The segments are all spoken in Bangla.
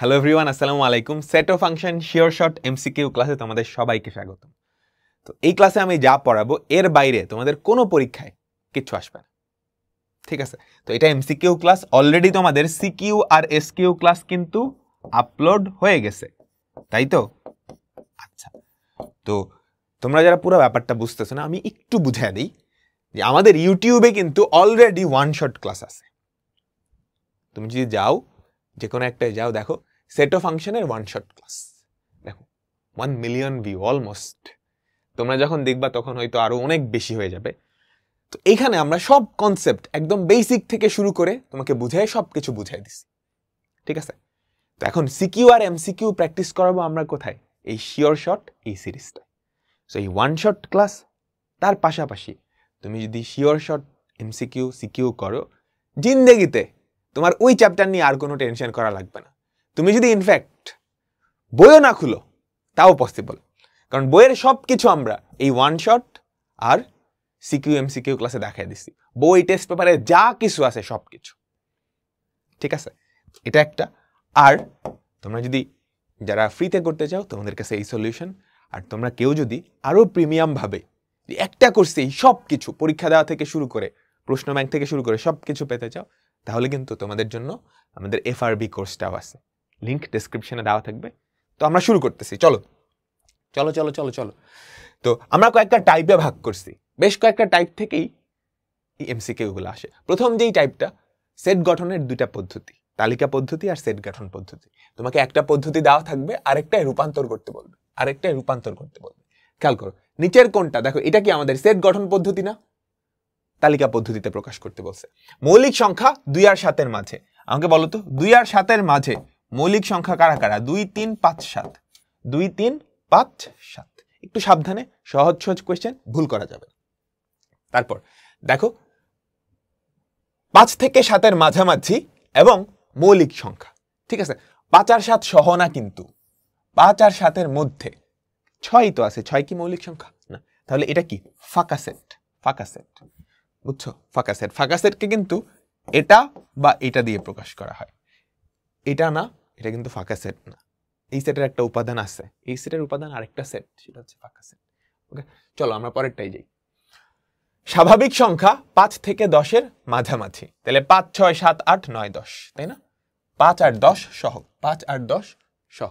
হ্যালো এভরিওয়ান, আসসালামু আলাইকুম। Set of function sure short MCQ ক্লাসে তোমাদের সবাইকে স্বাগতম। তো এই ক্লাসে আমি যা পড়াবো এর বাইরে তোমাদের কোনো পরীক্ষায় কিচ্ছু আসবে না, ঠিক আছে? তো এটা এমসিকিউ ক্লাস। অলরেডি তোমাদের সিকিউ আর এসকিউ ক্লাস কিন্তু আপলোড হয়ে গেছে, তাই তো? আচ্ছা, তো তোমরা যারা পুরো ব্যাপারটা বুঝতেছো না, আমি একটু বুঝিয়ে দিই যে আমাদের ইউটিউবে কিন্তু অলরেডি ওয়ান শট ক্লাস আছে। তুমি যদি যাও, যে কোনো একটাই যাও, দেখো সেট অফ ফাংশনের ওয়ান শট ক্লাস, দেখো 1 মিলিয়ন ভিউ অলমোস্ট। তোমরা যখন দেখবা তখন হয়তো আরো অনেক বেশি হয়ে যাবে। তো এখানে আমরা সব কনসেপ্ট একদম বেসিক থেকে শুরু করে তোমাকে বুঝাই সবকিছু বুঝাই দিছি, ঠিক আছে? তো এখন সিকিউ আর এমসিকিউ প্র্যাকটিস করাবো আমরা কোথায়? এই শিওর শট এই সিরিজটা। সো এই ওয়ান শট ক্লাস, তার পাশাপাশি তুমি যদি শিওর শট এমসিকিউ সিকিউ করো, জিন্দেগিতে তোমার ওই চ্যাপ্টার নিয়ে আর কোনো টেনশন করা লাগবে না। তুমি যদি ইনফ্যাক্ট বইও না খুলো তাও পসিবল, কারণ বইয়ের সব কিছু আমরা এই ওয়ান শট আর সিকিউ এমসিকিউ ক্লাসে দেখাই দিচ্ছি। বই, টেস্ট পেপারে যা কিছু আছে সব কিছু, ঠিক আছে? এটা একটা। আর তোমরা যদি যারা ফ্রিতে করতে চাও, তোমাদের কাছে এই সলিউশন। আর তোমরা কেউ যদি আরো প্রিমিয়াম ভাবে একটা কোর্সে সব কিছু পরীক্ষা দেওয়া থেকে শুরু করে প্রশ্ন ব্যাংক থেকে শুরু করে সব কিছু পেতে চাও, তাহলে কিন্তু তোমাদের জন্য আমাদের এফআরবি কোর্সটাও আছে, লিংক ডেসক্রিপশনে দেওয়া থাকবে। তো আমরা শুরু করতেছি, চলো চলো চলো চলো চলো। তো আমরা কয়েকটা টাইপে ভাগ করছি, বেশ কয়েকটা টাইপ থেকেই এই এমসিকিউগুলো আসে। প্রথম যেই টাইপটা, সেট গঠনের দুইটা পদ্ধতি, তালিকা পদ্ধতি আর সেট গঠন পদ্ধতি। তোমাকে একটা পদ্ধতি দেওয়া থাকবে, আরেকটাই রূপান্তর করতে বলবে, খেয়াল করো নিচের কোনটা, দেখো এটা কি আমাদের সেট গঠন পদ্ধতি না? তালিকা পদ্ধতিতে প্রকাশ করতে বলছে। মৌলিক সংখ্যা 2 আর 7 এর মাঝে, আমাকে বলো তো 2 আর 7 এর মাঝে মৌলিক সংখ্যা কারা কারা? 2 3 5 7, 2 3 5 7। একটু সাবধানে, সহজ সহজ কোয়েশ্চেন, ভুল করা যাবে। তারপর দেখো 5 থেকে 7 এর মাঝামাঝি এবং মৌলিক সংখ্যা, ঠিক আছে? 5 আর 7 সহ না, কিন্তু 5 আর 7 এর মধ্যে 6 তো আছে। 6 কি মৌলিক সংখ্যা না? তাহলে এটা কি? ফাঁকা সেট। ফাঁকা সেট, বুঝছো? ফাঁকা সেট। ফাঁকা সেটকে কিন্তু এটা বা এটা দিয়ে প্রকাশ করা হয়, এটা না, এটা কিন্তু ফাঁকা সেট না। এই সেটের একটা উপাদান আছে, এই সেটের উপাদান আরেকটা সেট, সেটা হচ্ছে ফাঁকা সেট। ওকে, চলো আমরা পরেরটাই যাই। স্বাভাবিক সংখ্যা 5 থেকে 10 এর মাঝামাঝি, তাহলে 5 6 7 8 9 10, তাই না? 5 আর 10 সহ, 5 আর 10 সহ।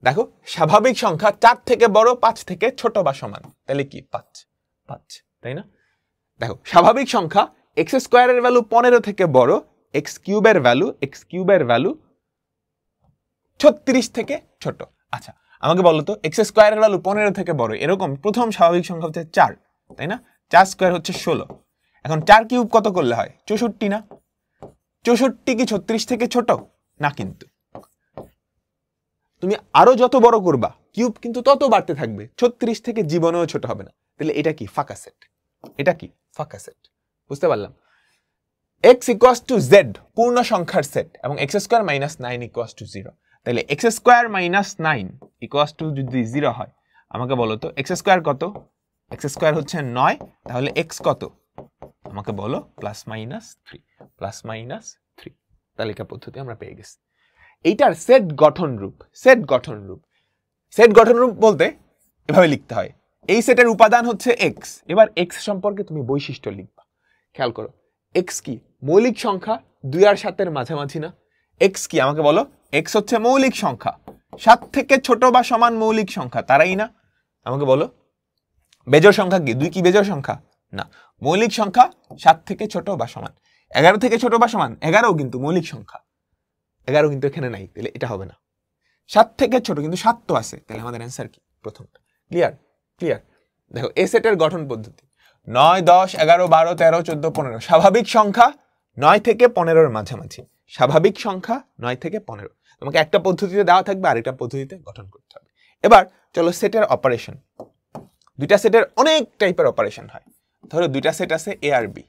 দেখো স্বাভাবিক সংখ্যা 4 থেকে বড়, 5 থেকে ছোট বা সমান, তাহলে কি? 5 5, তাই না? দেখো স্বাভাবিক সংখ্যা x স্কয়ারের ভ্যালু 15 থেকে বড়, x কিউবের ভ্যালু 36 থেকে ছোট। আচ্ছা, আমাকে বলো তো x স্কয়ারের ভ্যালু 15 থেকে বড়, এরকম প্রথম স্বাভাবিক সংখ্যা হচ্ছে 4, তাই না? 4 স্কয়ার হচ্ছে 16। এখন 4 কিউব কত করলে হয়? 64 না? 64 কি 36 থেকে ছোট না? কিন্তু তুমি আরো যত বড় করবা কিউব কিন্তু তত বাড়তে থাকবে, 36 থেকে জীবনেও ছোট হবে না। তাহলে এটা কি? ফাঁকা সেট। এটা কি? ফাঁকা সেট। বুঝতে পারলাম? x ইকুয়ালস টু z পূর্ণ সংখ্যার সেট এবং x square minus 9 equals to 0। তাহলে x square minus 9 equals to যদি 0 হয়, আমাকে বলো তো x স্কয়ার কত? x স্কয়ার হচ্ছে 9, তাহলে x কত? আমাকে বলো প্লাস মাইনাস 3। তালিকা পদ্ধতি আমরা পেয়ে গেছি। এইটার সেট গঠন রূপ বলতে এভাবে লিখতে হয়, এই সেটের উপাদান হচ্ছে x। এবার x সম্পর্কে তুমি বৈশিষ্ট্য লিখবা। খেয়াল করো, x কি? মৌলিক সংখ্যা 2 আর 7 এর মাঝামাঝি না? x কি? আমাকে বলো। x হচ্ছে মৌলিক সংখ্যা, 7 থেকে ছোট বা সমান মৌলিক সংখ্যা, তারাই না? আমাকে বলো বেজোড় সংখ্যা কি? 2 কি বেজোড় সংখ্যা না? মৌলিক সংখ্যা 7 থেকে ছোট বা সমান। 11 থেকে ছোট বা সমান, 11ও কিন্তু মৌলিক সংখ্যা, 11 কিন্তু এখানে নাই, তাহলে এটা হবে না। 7 থেকে ছোট, কিন্তু 7 তো আছে, তাহলে আমাদের অ্যান্সার কি? প্রথমটা। ক্লিয়ার? দেখো এই সেটের গঠন পদ্ধতি 9 10 11 12 13 14 15। স্বাভাবিক সংখ্যা 9 থেকে 15 এর মাঝামাঝি। স্বাভাবিক সংখ্যা 9 থেকে 15। তোমাকে একটা পদ্ধতিতে দেওয়া থাকবে, আরেকটা পদ্ধতিতে গঠন করতে হবে। এবার চলো সেটের অপারেশন। দুইটা সেটের অনেক টাইপের অপারেশন হয়। ধরো দুইটা সেট আছে এ আর বি,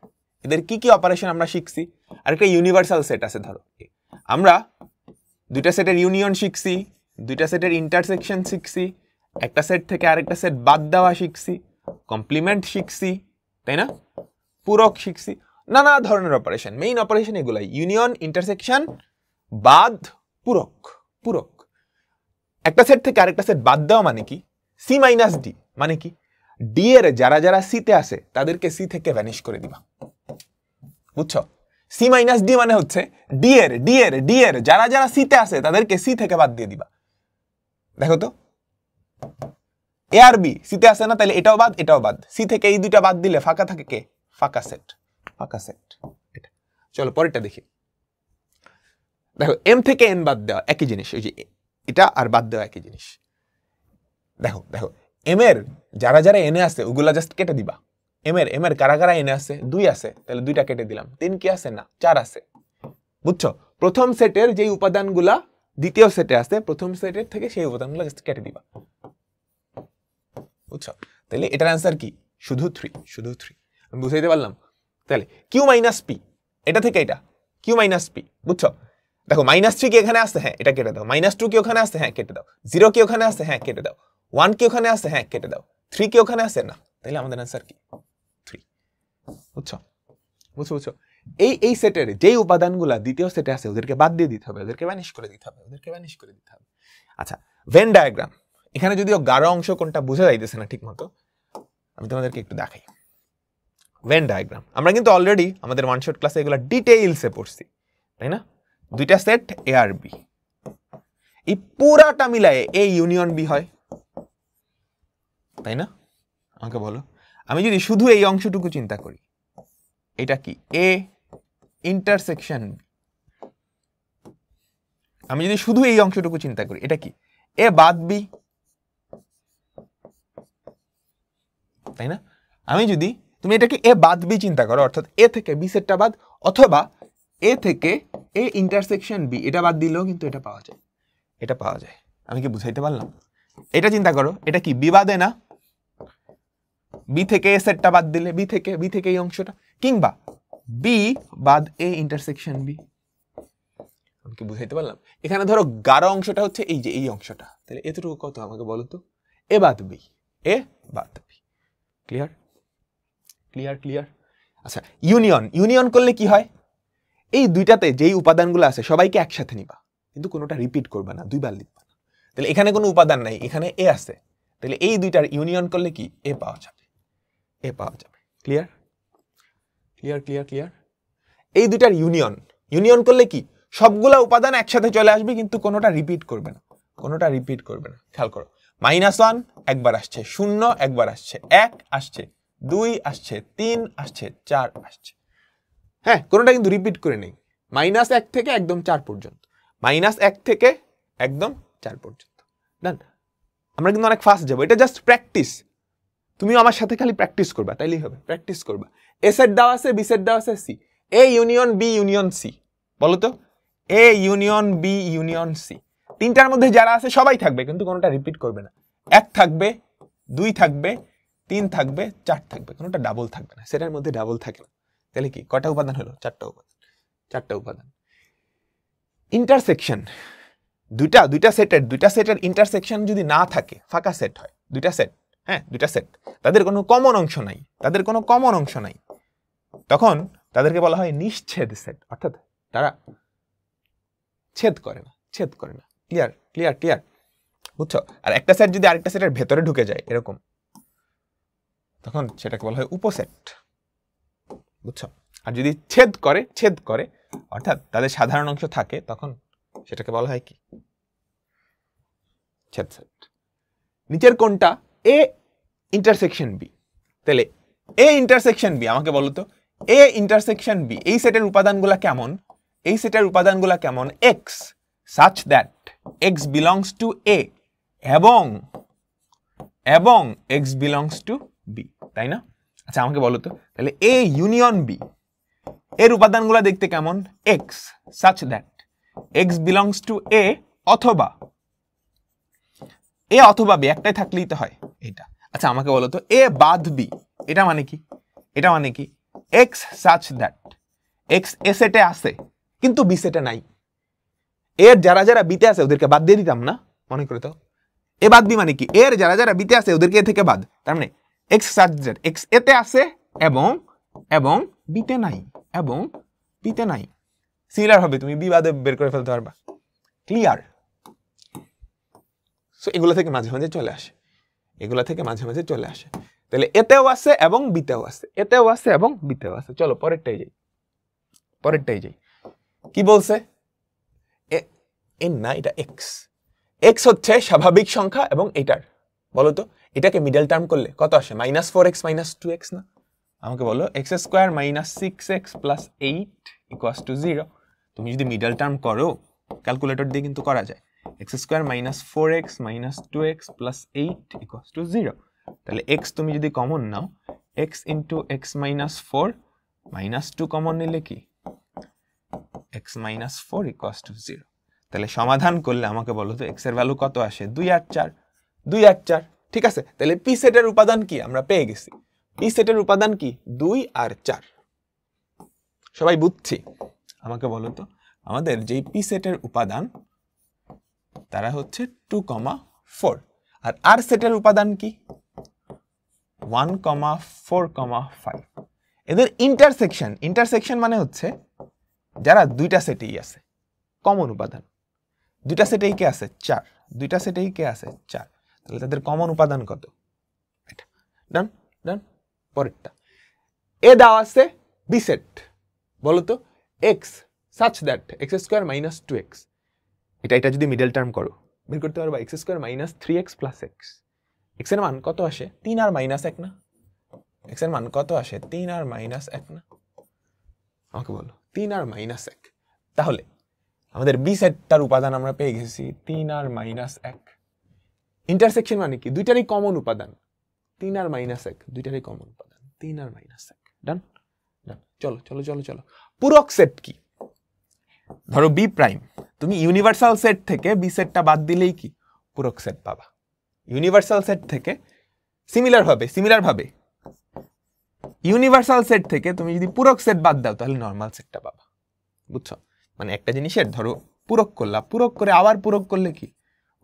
এদের কি কি অপারেশন আমরা শিখছি। আরেকটা ইউনিভার্সাল সেট আছে, ধরো আমরা দুইটা সেটের ইউনিয়ন শিখছি, দুইটা সেটের ইন্টারসেকশন শিখছি, একটা সেট থেকে আরেকটা সেট বাদ দেওয়া শিখছি, কমপ্লিমেন্ট শিখছি, তাই না? পূরক শিখছি, নানা ধরনের অপারেশন। মেইন অপারেশন এগুলাই, ইউনিয়ন, ইন্টারসেকশন, বাদ, পূরক, পূরক। একটা সেট থেকে আরেকটা সেট বাদ দেওয়া মানে কি, সি মাইনাস ডি মানে কি, ডি এর যারা যারা সিতে আসে তাদেরকে সি থেকে ভ্যানিশ করে দিবা। বুঝছো? সি মাইনাস ডি মানে হচ্ছে ডি এর যারা যারা সিতে আসে তাদেরকে সি থেকে বাদ দিয়ে দিবা। দেখো তো, এ আর বি সিতে আসে না, তাহলে এটাও বাদ এটাও বাদ, সি থেকে এই দুইটা বাদ দিলে ফাঁকা থাকে কে, ফাঁকা সেট, ফাঁকা সেট। এটা চলো পরেরটা দেখি। দেখো এম থেকে এন বাদ দেওয়া একই জিনিস, ওই যে এটা আর বাদ দেওয়া একই জিনিস। দেখো দেখো এম এর যারা যারা এনে আছে ওগুলা জাস্ট কেটে দিবা। এম এর কারা কারা এনে আছে, 2 আছে, তাহলে 2টা কেটে দিলাম। 3 কি আছে, না 4 আছে। বুঝছো? প্রথম সেটের যে উপাদানগুলা দ্বিতীয় সেটে আছে, প্রথম সেটের থেকে সেই উপাদানগুলো জাস্ট কেটে দিবা। বুঝছো? তাহলে এটার অ্যান্সার কি, শুধু 3, শুধু 3। আমি বুঝাইতে পারলাম? তাহলে কিউ মাইনাস পি, এটা থেকে এটা কিউ মাইনাস পি। বুঝছো? দেখো -3 কি এখানে আসছে, হ্যাঁ এটা কেটে দাও। -2 কি ওখানে আসছে, হ্যাঁ কেটে দাও। 0 কি ওখানে আসছে, হ্যাঁ কেটে দাও। 1 কি ওখানে আসছে, হ্যাঁ কেটে দাও। 3 কি ওখানে আসছে, না। তাহলে আমাদের অ্যান্সার কি, 3। বুঝছো? বুঝছো? বুঝছো? এই সেটের যেই উপাদানগুলা দ্বিতীয় সেটে আছে ওদেরকে বাদ দিয়ে দিতে হবে, ওদেরকে ভ্যানিশ করে দিতে হবে, ওদেরকে ভ্যানিশ করে দিতে হবে। আচ্ছা, ভেন ডায়াগ্রাম। এখানে যদিও গাঢ় অংশ কোনটা বোঝা যাইতেছে না ঠিক মতো, আমি তোমাদেরকে একটু দেখাই। ভেন ডায়াগ্রাম আমরা কিন্তু অলরেডি আমাদের ওয়ান শট ক্লাসে এগুলো ডিটেইলসে পড়ছি, তাই না? দুইটা সেট এ আর বি, এই পুরাটা মিলায়ে এ ইউনিয়ন বি হয়, তাই না? আমাকে বলো, আমি যদি শুধু এই অংশটুকু চিন্তা করি, এটা কি এ ইন্টারসেকশন বি। আমি যদি শুধু এই অংশটুকু চিন্তা করি, এটা কি এ বাদ বি, তাই না? আমি যদি তুমি এটাকে এ বাদ বি চিন্তা করো, অর্থাৎ এ থেকে বি সেটটা বাদ, অথবা এ থেকে এ ইন্টারসেকশন বি এটা বাদ দিলেও কিন্তু এটা পাওয়া যায়, এটা পাওয়া যায়। আমি কি বুঝাইতে পারলাম? এটা চিন্তা করো, এটা কি বি বাদে না, বি থেকে এ সেটটা বাদ দিলে, বি থেকে এই অংশটা, কিংবা বি বাদ এ ইন্টারসেকশন বি। আমি কি বুঝাইতে পারলাম? এখানে ধরো গাঢ় অংশটা হচ্ছে এই যে এই অংশটা, তাহলে এতটুকু কত আমাকে বলো তো, এ বাদ বি, এ বাদ বি। Clear clear clear. আচ্ছা, ইউনিয়ন করলে কি হয়, এই দুইটাতে যেই উপাদানগুলো আছে সবাইকে একসাথে নিবা, কিন্তু কোনোটা রিপিট করবে না, দুইবার লিখবা না। তাহলে এখানে কোনো উপাদান নাই, এখানে এ আছে, তাহলে এই দুইটার ইউনিয়ন করলে কি এ পাওয়া যাবে, এ পাওয়া যাবে। Clear clear clear clear. এই দুইটার ইউনিয়ন করলে কি সবগুলা উপাদান একসাথে চলে আসবে, কিন্তু কোনোটা রিপিট করবে না, কোনোটা রিপিট করবে না। খেয়াল করো, -1 একবার আসছে, 0 একবার আসছে, 1 আসছে, 2 আসছে, 3 আসছে, 4 আসছে। হ্যাঁ, কোনোটা কিন্তু রিপিট করে নেই। -1 থেকে একদম 4 পর্যন্ত, -1 থেকে একদম 4 পর্যন্ত। ডান। আমরা কিন্তু অনেক ফাস্ট যাবো, এটা জাস্ট প্র্যাকটিস। তুমিও আমার সাথে খালি প্র্যাকটিস করবা, তাইলেই হবে। প্র্যাকটিস করবা। এ সেট দেওয়া আছে, বি সেট দেওয়া আছে, C, A union B union C. বলো তো, A union B union C, তিনটার মধ্যে যারা আছে সবাই থাকবে, কিন্তু কোনোটা রিপিট করবে না। 1 থাকবে, 2 থাকবে, 3 থাকবে, 4 থাকবে, কোনোটা ডাবল থাকবে না, সেটার মধ্যে ডাবল থাকে না। তাহলে কি কয়টা উপাদান হলো? 4টা উপাদান, 4টা উপাদান। ইন্টারসেকশন, দুইটা সেটের ইন্টারসেকশন যদি না থাকে, ফাঁকা সেট হয়। দুইটা সেট, হ্যাঁ দুইটা সেট, তাদের কোনো কমন অংশ নাই, তাদের কোনো কমন অংশ নাই, তখন তাদেরকে বলা হয় নিশ্ছেদ সেট, অর্থাৎ তারা ছেদ করে না, ছেদ করে না। Clear clear clear. বুঝছো? আর একটা সেট যদি আরেকটা সেটের ভেতরে ঢুকে যায় এরকম, তখন সেটাকে বলা হয় উপসেট। বুঝছো? আর যদি ছেদ করে অর্থাৎ তাদের সাধারণ অংশ থাকে, তখন সেটাকে বলা হয় কি? ছেদ সেট। নিচের কোনটা এ ইন্টারসেকশন বি? তাহলে এ ইন্টারসেকশন বি, আমাকে বলো তো, এ ইন্টারসেকশন বি এই সেটের উপাদানগুলা কেমন? এই সেটের উপাদানগুলা কেমন? X such that x belongs to a এবং x belongs to b, তাই না? আচ্ছা, আমাকে বলো তো, তাহলে a ইউনিয়ন b এর উপাদানগুলো দেখতে কেমন? x such that x belongs to a অথবা b, একটাই থাকলেই তো হয় এটা। আচ্ছা, আমাকে বলো তো, a বাদ b এটা মানে কি? এটা মানে কি x such that x a সেটে আছে কিন্তু b সেটে নাই। এর যারা যারা বিতে আছে ওদেরকে বাদ দিয়ে দিতাম না, মনে করে তো। এ বাদ বি মানে কি? এর যারা যারা বিতে আছে ওদেরকে এ থেকে বাদ, তার মানে x such that x এতে আছে এবং বিতে নাই, এবং বিতে নাই। সিমিলার হবে, তুমি বি বাদে বের করে ফেলতে পারবা। ক্লিয়ার সো এগুলো থেকে মাঝে মাঝে চলে আসে, এগুলো থেকে মাঝে মাঝে চলে আসে। তাহলে এতেও আছে এবং বিতেও আছে, এতেও আছে এবং বিতেও আছে। চলো পরেরটাই যাই, পরেরটাই যাই। কি বলছে? এন না, এটা এক্স। এক্স হচ্ছে স্বাভাবিক সংখ্যা এবং এটার, বলো তো এটাকে মিডল টার্ম করলে কত আসে? -4x - 2x না? আমাকে বলো x² - 6x + 8 = 0। তুমি যদি মিডল টার্ম করো, ক্যালকুলেটর দিয়ে কিন্তু করা যায়। x² - 4x - 2x + 8 = 0। তাহলে x তুমি যদি কমন নাও, x × x - 4 - 2 কমন নিলে কি x - 4 = 0। তাহলে সমাধান করলে আমাকে বলো তো x এর ভ্যালু কত আসে? 2 আর 4, 2 আর 4। ঠিক আছে, তাহলে পি সেটের উপাদান কি আমরা পেয়ে গেছি। পি সেটের উপাদান কি? 2 আর 4। সবাই বুঝছি? আমাকে বলো তো আমাদের যেই পি সেটের উপাদান তারা হচ্ছে 2, 4, আর আর সেটের উপাদান কি? 1, 4, 5। এদের ইন্টারসেকশন, ইন্টারসেকশন মানে হচ্ছে যারা দুইটা সেটেই আছে, কমন উপাদান। দুইটা সেটেই কে আছে? 4। দুইটা সেটেই কে আছে? 4। তাহলে তাদের কমন উপাদান কত? এটা। ডান ডান। পরেরটা এ দেওয়া আছে বি সেট, বলো তো x such that x² - 2x। এটা যদি মিডল টার্ম করো, বের করতে পারবা x² - 3x + x। x এর মান কত আসে? 3 আর -1 না? x এর মান কত আসে? 3 আর -1 না? আমাকে বলো 3 আর -1। তাহলে আমাদের বি সেটটার উপাদান আমরা পেয়ে গেছি 3 আর -1। ইন্টারসেকশন মানে কি? দুইটারই কমন উপাদান। 3 আর -1 দুইটারই কমন উপাদান, 3 আর -1। ডান ডান। চলো চলো চলো চলো। পূরক সেট কি? ধরো বি প্রাইম, তুমি ইউনিভার্সাল সেট থেকে বি সেটটা বাদ দিলেই কি পূরক সেট পাবা। ইউনিভার্সাল সেট থেকে সিমিলার ভাবে ইউনিভার্সাল সেট থেকে তুমি যদি পূরক সেট বাদ দাও তাহলে নরমাল সেটটা পাবা। বুঝছো? মানে একটা জিনিসের ধরো পূরক করলা, পূরক করে আবার পূরক করলে কি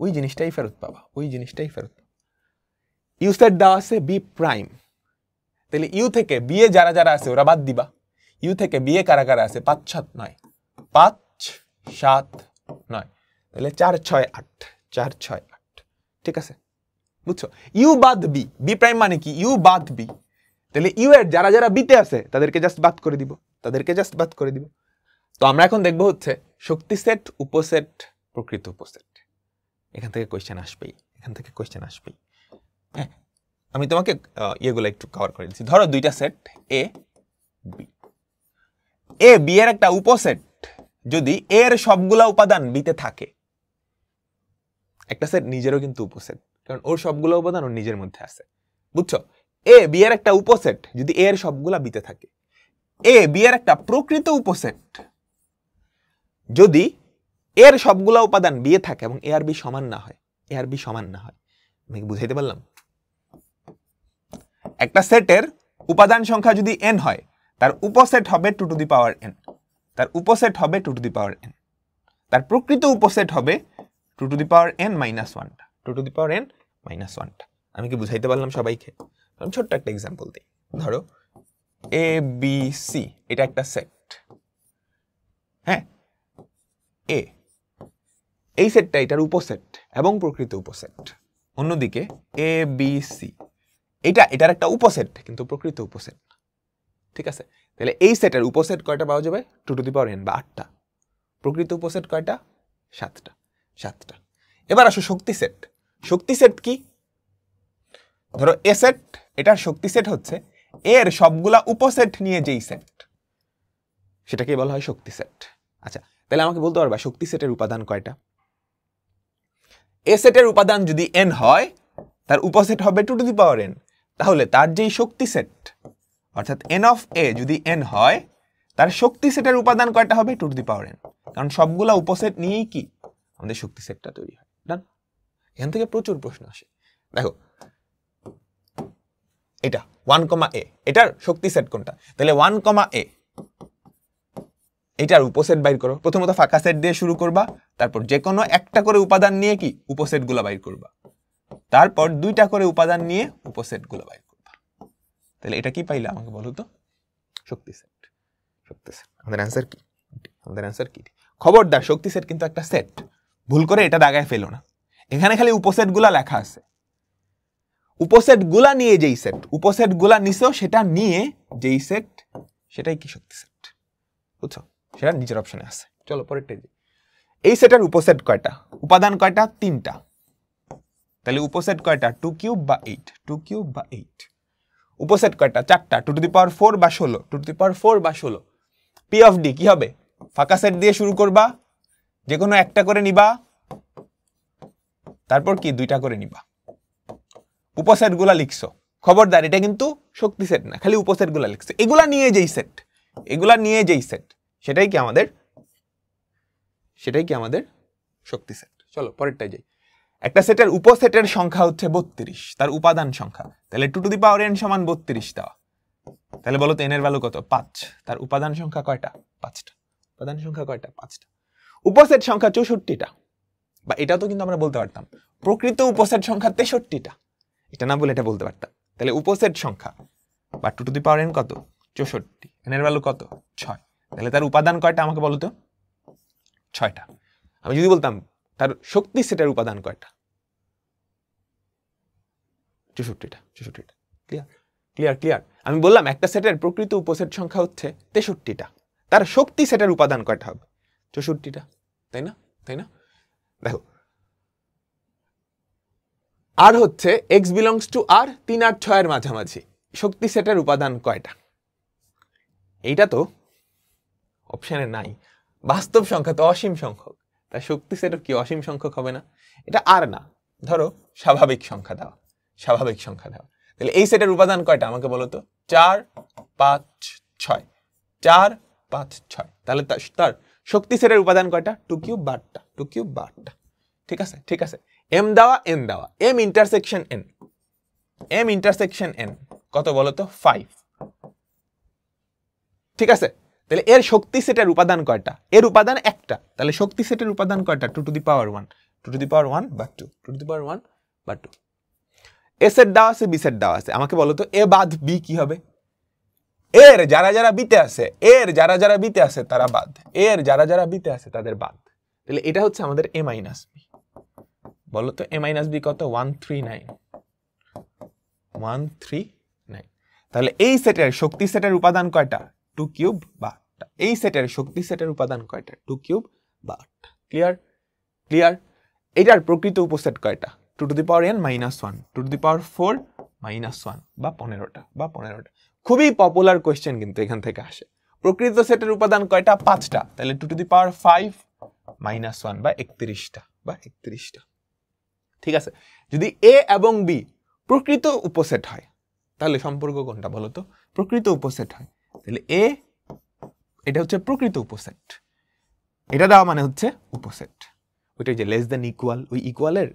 ওই জিনিসটাই ফেরত পাবা, ওই জিনিসটাই ফেরত পাবা। ইউ সেট দেওয়া আছে বি প্রাইম, তাহলে ইউ থেকে বি এ যারা যারা আছে ওরা বাদ দিবা। ইউ থেকে বি এ কারা কারা আছে? 5, 7, 9, 5, 7, 9, তাহলে 4, 6, 8, 4, 6, 8। ঠিক আছে, বুঝছো? ইউ বাদ বি, বি প্রাইম মানে কি? ইউ বাদ বি। তাহলে ইউ এর যারা যারা বিতে আছে তাদেরকে জাস্ট বাদ করে দিব, তাদেরকে জাস্ট বাদ করে দিব। তো আমরা এখন দেখবো হচ্ছে শক্তি সেট, উপসেট, প্রকৃত উপসেট। এখান থেকে কোয়েশ্চেন আসবেই, এখান থেকে কোয়েশ্চেন আসবেই। হ্যাঁ, আমি তোমাকে ইয়েগুলো একটু কভার করে দিচ্ছি। ধরো দুইটা set A B. A B এর একটা উপসেট যদি এর সবগুলা উপাদান বিতে থাকে, একটা সেট নিজেরও কিন্তু উপসেট, কারণ ওর সবগুলো উপাদান ওর নিজের মধ্যে আছে। বুঝছো? এ বি এর একটা উপসেট যদি এর সবগুলা বিতে থাকে। এ বি এর একটা প্রকৃত উপসেট যদি এর সবগুলা উপাদান বিয়ে থাকে এবং এ আর বি সমান না হয়, এ আর বি সমান না হয়। আমি বুঝাইতে পারলাম? একটা সেটের উপাদান সংখ্যা যদি n হয়, তার উপসেট হবে 2 টু দি পাওয়ার n, তার উপসেট হবে 2 টু দি পাওয়ার n, তার প্রকৃত উপসেট হবে 2 two the power n - 1টা, 2 two the power n - 1টা। আমি কি বুঝাইতে পারলাম সবাইকে? আমি ছোট্ট একটা এক্সাম্পল দিই। ধরো এ বি সি, এটা একটা সেট। হ্যাঁ, এ এই সেটটা এটার উপসেট এবং প্রকৃত উপসেট। অন্যদিকে এ বি সি এটার একটা উপসেট কিন্তু প্রকৃত উপসেট। ঠিক আছে, তাহলে এই সেটের উপসেট কয়টা পাওয়া যাবে? 2 টু দি পাওয়ার n বা 8টা। প্রকৃত উপসেট কয়টা? 7টা। এবার আসো শক্তি সেট। শক্তি সেট কি? ধরো এ সেট, এটার শক্তি সেট হচ্ছে এর সবগুলা উপসেট নিয়ে যেই সেট, সেটাকে বলা হয় শক্তি সেট। আচ্ছা, তাহলে আমাকে বলতে পারবা শক্তি সেটের উপাদান কয়টা? এ সেটের উপাদান যদি n হয়, তার উপসেট হবে 2 টু দি পাওয়ার n। তাহলে তার যেই শক্তি সেট অর্থাৎ n অফ a যদি n হয়, তার শক্তি সেটের উপাদান কয়টা হবে? 2 টু দি পাওয়ার n, কারণ সবগুলা উপসেট নিয়েই কি আমাদের শক্তি সেটটা তৈরি হয়। ডান। এখান থেকে প্রচুর প্রশ্ন আসে। দেখো এটা 1, a, এটার শক্তি সেট কোনটা? তাহলে 1, a এটার উপসেট বাইর করো। প্রথমত ফাঁকা সেট দিয়ে শুরু করবা, তারপর যে কোনো একটা করে উপাদান নিয়ে কি উপসেট গুলা বাইর করবা, তারপর 2টা করে উপাদান নিয়ে উপসেট গুলা বাইর করবা। তাহলে এটা কি পাইলে আমাকে বলো তো? শক্তি সেট। শক্তি সেট। আমাদের অ্যান্সার কি? আমাদের অ্যান্সার কি? খবরদার, শক্তি সেট কিন্তু একটা সেট। ভুল করে এটা দাগায় ফেলো না। এখানে খালি উপসেটগুলা লেখা আছে, উপসেটগুলা নিয়ে যেই সেট, উপসেটগুলা নিছো সেটা নিয়ে যেই সেট সেটাই কি শক্তি সেট, বুঝছো? সেটা নিচের অপশনে আছে। চলো পরেরটা। এই সেটের উপসেট কয়টা, উপাদান কয়টা? 3টা। তাহলে উপসেট কয়টা? 2 কিউব বা 8, 2 কিউব বা 8। উপসেট কয়টা? 4টা, 2 টু দি পাওয়ার 4 বা 16, 2 টু দি পাওয়ার 4 বা 16। পি অফ ডি কি হবে? ফাঁকা সেট দিয়ে শুরু করবা, যে কোনো একটা করে নিবা, তারপর কি 2টা করে নিবা। উপসেট গুলা লিখছো, খবরদার এটা কিন্তু শক্তি সেট না, খালি উপসেট গুলা লিখছো। এগুলা নিয়ে যেই সেট, এগুলা নিয়ে যেই সেট সেটাই কি আমাদের শক্তি সেট। চলো পরেরটাই যাই। একটা সেটের উপসেটের সংখ্যা হচ্ছে 32, তার উপাদান সংখ্যা। তাহলে 2 টু দি পাওয়ার n সমান 32 দেওয়া। তাহলে বলো তো n এর ভ্যালু কত? 5। তার উপাদান সংখ্যা কয়টা? 5টা। উপাদান সংখ্যা কয়টা? 5টা। উপসেট সংখ্যা 64টা, বা এটাও তো কিন্তু আমরা বলতে পারতাম প্রকৃত উপসেট সংখ্যা 63টা, এটা না বলে এটা বলতে পারতাম। তাহলে উপসেট সংখ্যা বা 2 টু দি পাওয়ার n কত? 64। n এর ভ্যালু কত? 6। তাহলে তার উপাদান কয়টা আমাকে বলো তো? 6টা। আমি যদি বলতাম তার শক্তি সেটের উপাদান কয়টা? 64টা। 64টা। ক্লিয়ার? ক্লিয়ার? ক্লিয়ার? আমি বললাম একটা সেটের প্রকৃত উপসেট সংখ্যা হচ্ছে 63টা, তার শক্তি সেটের উপাদান কয়টা হবে? 64টা। তাই না? তাই না? দেখো, আর হচ্ছে x বিলংস টু r, 3 আর 6 এর মাঝামাঝি, শক্তি সেটের উপাদান কয়টা? এইটা তো অপশনে নাই। বাস্তব সংখ্যা তো অসীম সংখ্যক, তার শক্তি সেটও কি অসীম সংখ্যক হবে না? এটা আর না, ধরো স্বাভাবিক সংখ্যা দেওয়া, স্বাভাবিক সংখ্যা দেওয়া। তাহলে এই সেটের উপাদান কয়টা আমাকে বলো তো? 4, 5, 6। 4, 5, 6। তাহলে তার শক্তি সেটের উপাদান কয়টা? 2 কিউব 12টা, 2 কিউব 12টা। ঠিক আছে? ঠিক আছে। m দেওয়া, n দেওয়া, m intersection n, m intersection n কত বলো তো? 5। ঠিক আছে? তাহলে এর শক্তি সেটের উপাদান কয়টা? এর উপাদান একটা, তাহলে শক্তি সেটের উপাদান কয়টা? 2 two the power 1, 2 two the পাওয়ার 1 বা 2, 2 টু দি পাওয়ার 1 বা 2। এ সেট দেওয়া আছে, বি সেট দেওয়া আছে, আমাকে বলো তো এ বাদ বি কি হবে? এর যারা যারা বিতে আছে, এর যারা যারা বিতে আছে তারা বাদ, এর যারা যারা বিতে আছে তাদের বাদ। তাহলে এটা হচ্ছে আমাদের a মাইনাস বি। বলো তো a মাইনাস বি কত? 139, 139। তাহলে এই সেটের শক্তি সেটের উপাদান কয়টা? 2 কিউব 12টা। এই সেটের শক্তি সেটের উপাদান কয়টা? 2 কিউব 12টা। ক্লিয়ার? ক্লিয়ার? এটার প্রকৃত উপসেট কয়টা? 2 two the power n minus 1, 2 two the power 4 minus 1 বা 15টা, বা 15টা। খুবই পপুলার কোয়েশ্চেন কিন্তু এখান থেকে আসে। প্রকৃত সেটের উপাদান কয়টা? 5টা। তাহলে 2 টু দি পাওয়ার 5 মাইনাস 1 বা 31টা, বা 31টা। ঠিক আছে? যদি এ এবং বি প্রকৃত উপসেট হয় তাহলে সম্পর্ক কোনটা বলো তো? প্রকৃত উপসেট হয়। তাহলে এ, এটা হচ্ছে প্রকৃত উপসেট, এটা দেওয়া মানে হচ্ছে উপসেট। ওইটাই যে লেস দেন ইকুয়াল, ওই ইকুয়ালের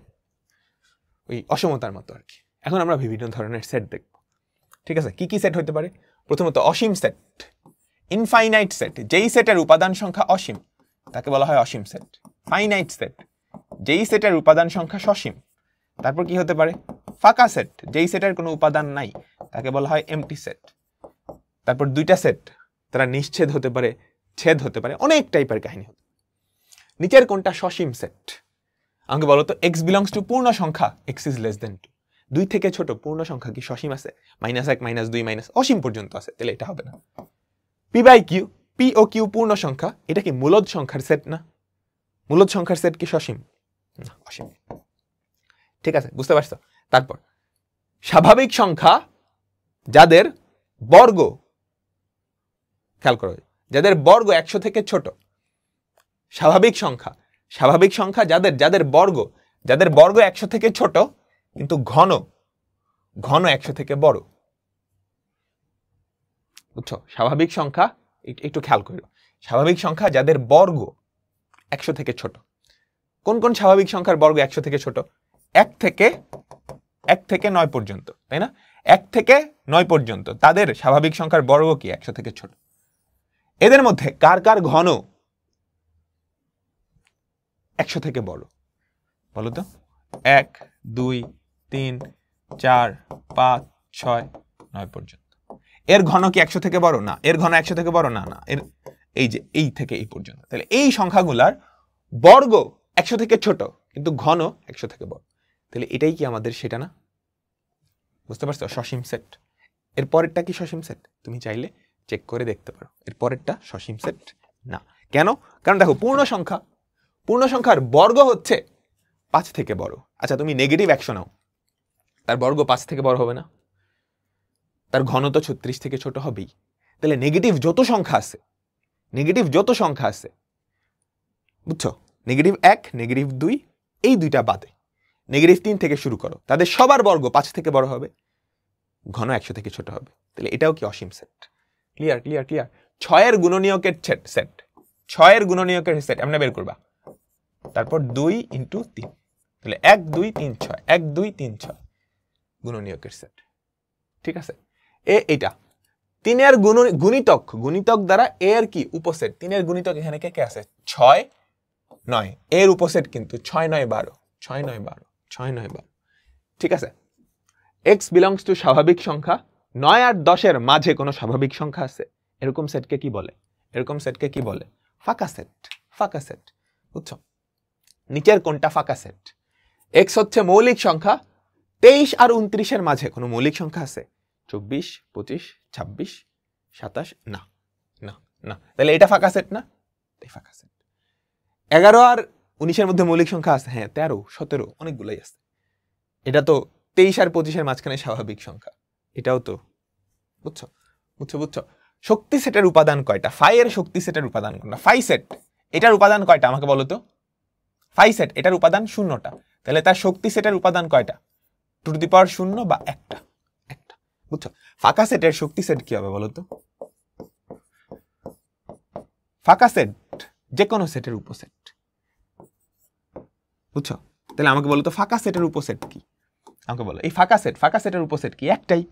ওই অসমতার মতো আর কি। এখন আমরা বিভিন্ন ধরনের সেট দেখব। ঠিক আছে? কি কি সেট হতে পারে? প্রথমত অসীম সেট, ইনফাইনাইট সেট, যেই সেটের উপাদান সংখ্যা অসীম তাকে বলা হয় অসীম সেট। ফাইনাইট সেট, যেই সেটের উপাদান সংখ্যা সসীম। তারপর কি হতে পারে? ফাঁকা সেট, যেই সেটের কোনো উপাদান নাই তাকে বলা হয় এমটি সেট। তারপর দুইটা সেট, তারা নিশ্ছেদ হতে পারে, ছেদ হতে পারে, অনেক টাইপের কাহিনী হতে পারে। নিচের কোনটা সসীম সেট? আমাকে বলো তো x বিলংস টু পূর্ণ সংখ্যা, x ইজ লেস দেন 2, 2 থেকে ছোট পূর্ণ সংখ্যা কি সসীম আছে? -1, -2, মাইনাস অসীম পর্যন্ত আছে, তাহলে এটা হবে না। p বাই কিউ, p ও কিউ পূর্ণ সংখ্যা, এটা কি মূলদ সংখ্যার সেট না? মূলদ সংখ্যার সেট কি সসীম? না, অসীম। ঠিক আছে? বুঝতে পারছো? তারপর স্বাভাবিক সংখ্যা যাদের বর্গ, খেয়াল করো, যাদের বর্গ 100 থেকে ছোট, স্বাভাবিক সংখ্যা, স্বাভাবিক সংখ্যা যাদের যাদের বর্গ 100 থেকে ছোট কিন্তু ঘন 100 থেকে বড়। বুঝছো? স্বাভাবিক সংখ্যা একটু খেয়াল করো, স্বাভাবিক সংখ্যা যাদের বর্গ 100 থেকে ছোট। কোন কোন স্বাভাবিক সংখ্যার বর্গ 100 থেকে ছোট? 1 থেকে 9 পর্যন্ত, তাই না? 1 থেকে 9 পর্যন্ত তাদের স্বাভাবিক সংখ্যার বর্গ কি 100 থেকে ছোট। এদের মধ্যে কার কার ঘন 100 থেকে বড় বলো তো? 1, 2, 3, 4, 5, 6, 9 পর্যন্ত। এর ঘন কি 100 থেকে বড়? না। এর ঘন 100 থেকে বড়? না, না। এর এই যে এই থেকে এই পর্যন্ত। তাহলে এই সংখ্যাগুলার বর্গ 100 থেকে ছোট কিন্তু ঘন 100 থেকে বড়। তাহলে এটাই কি আমাদের সেটা না? বুঝতে পারছো? সসীম সেট। এর পরেরটা কি সসীম সেট? তুমি চাইলে চেক করে দেখতে পারো। এর পরেরটা সসীম সেট না। কেন? কারণ দেখো পূর্ণ সংখ্যার বর্গ হচ্ছে 5 থেকে বড়। আচ্ছা তুমি নেগেটিভ 100 নাও, তার বর্গ 5 থেকে বড় হবে না? তার ঘন তো 36 থেকে ছোট হবেই। তাহলে নেগেটিভ যত সংখ্যা আছে, বুঝছো, নেগেটিভ 1, নেগেটিভ 2, এই দুইটা বাদে নেগেটিভ 3 থেকে শুরু করো, তাদের সবার বর্গ 5 থেকে বড় হবে, ঘন 100 থেকে ছোট হবে। তাহলে এটাও কি অসীম সেট? ক্লিয়ার? 6 এর গুণনীয়কের সেট, 6 এর গুণনীয়কের সেট এমনি বের করবা। তারপর 2 × 3, তাহলে 1 2 3 6, 1 2 3 6 গুণনীয়কের সেট। ঠিক আছে? এইটা 3 এর গুণিতক দ্বারা এর কি উপসেট। 3 এর গুণিতক এখানে কে আছে? 6 9, এর উপসেট কিন্তু 6 9 12, 6 9 12, 6 9 12। ঠিক আছে? x belongs to স্বাভাবিক সংখ্যা, 9 আর 10 এর মাঝে কোনো স্বাভাবিক সংখ্যা আছে, এরকম সেটকে কি বলে? ফাঁকা সেট। বুঝছো? নিচের কোনটা ফাঁকা সেট? x হচ্ছে মৌলিক সংখ্যা, 23 আর 29 এর মাঝে কোনো মৌলিক সংখ্যা আছে? 24 25 26 27 না। তাহলে এটা ফাঁকা সেট না? এই ফাঁকা সেট। 11 আর 19 এর মধ্যে মৌলিক সংখ্যা আছে? হ্যাঁ, 13 17 অনেকগুলাই আছে। এটা তো 23 আর 25 এর মাঝখানে স্বাভাবিক সংখ্যা, এটাও তো। বুঝছো? শক্তি সেটের উপাদান কয়টা? ফাই এর শক্তি সেটের উপাদান কোনটা? Phi set. এটার উপাদান কয়টা আমাকে বলো তো? ফাই সেট, এটার উপাদান 0টা। তাহলে তার শক্তি সেটের উপাদান কয়টা? 2^0 বা একটা। বুঝছো? ফাঁকা সেটের শক্তি সেট কি হবে বলো তো? ফাঁকা সেট যে কোনো সেটের উপসেট। বুঝছো? তাহলে আমাকে বলো তো ফাঁকা সেটের উপসেট কি? আমাকে বলো এই ফাঁকা সেটের উপসেট কি? একটাই।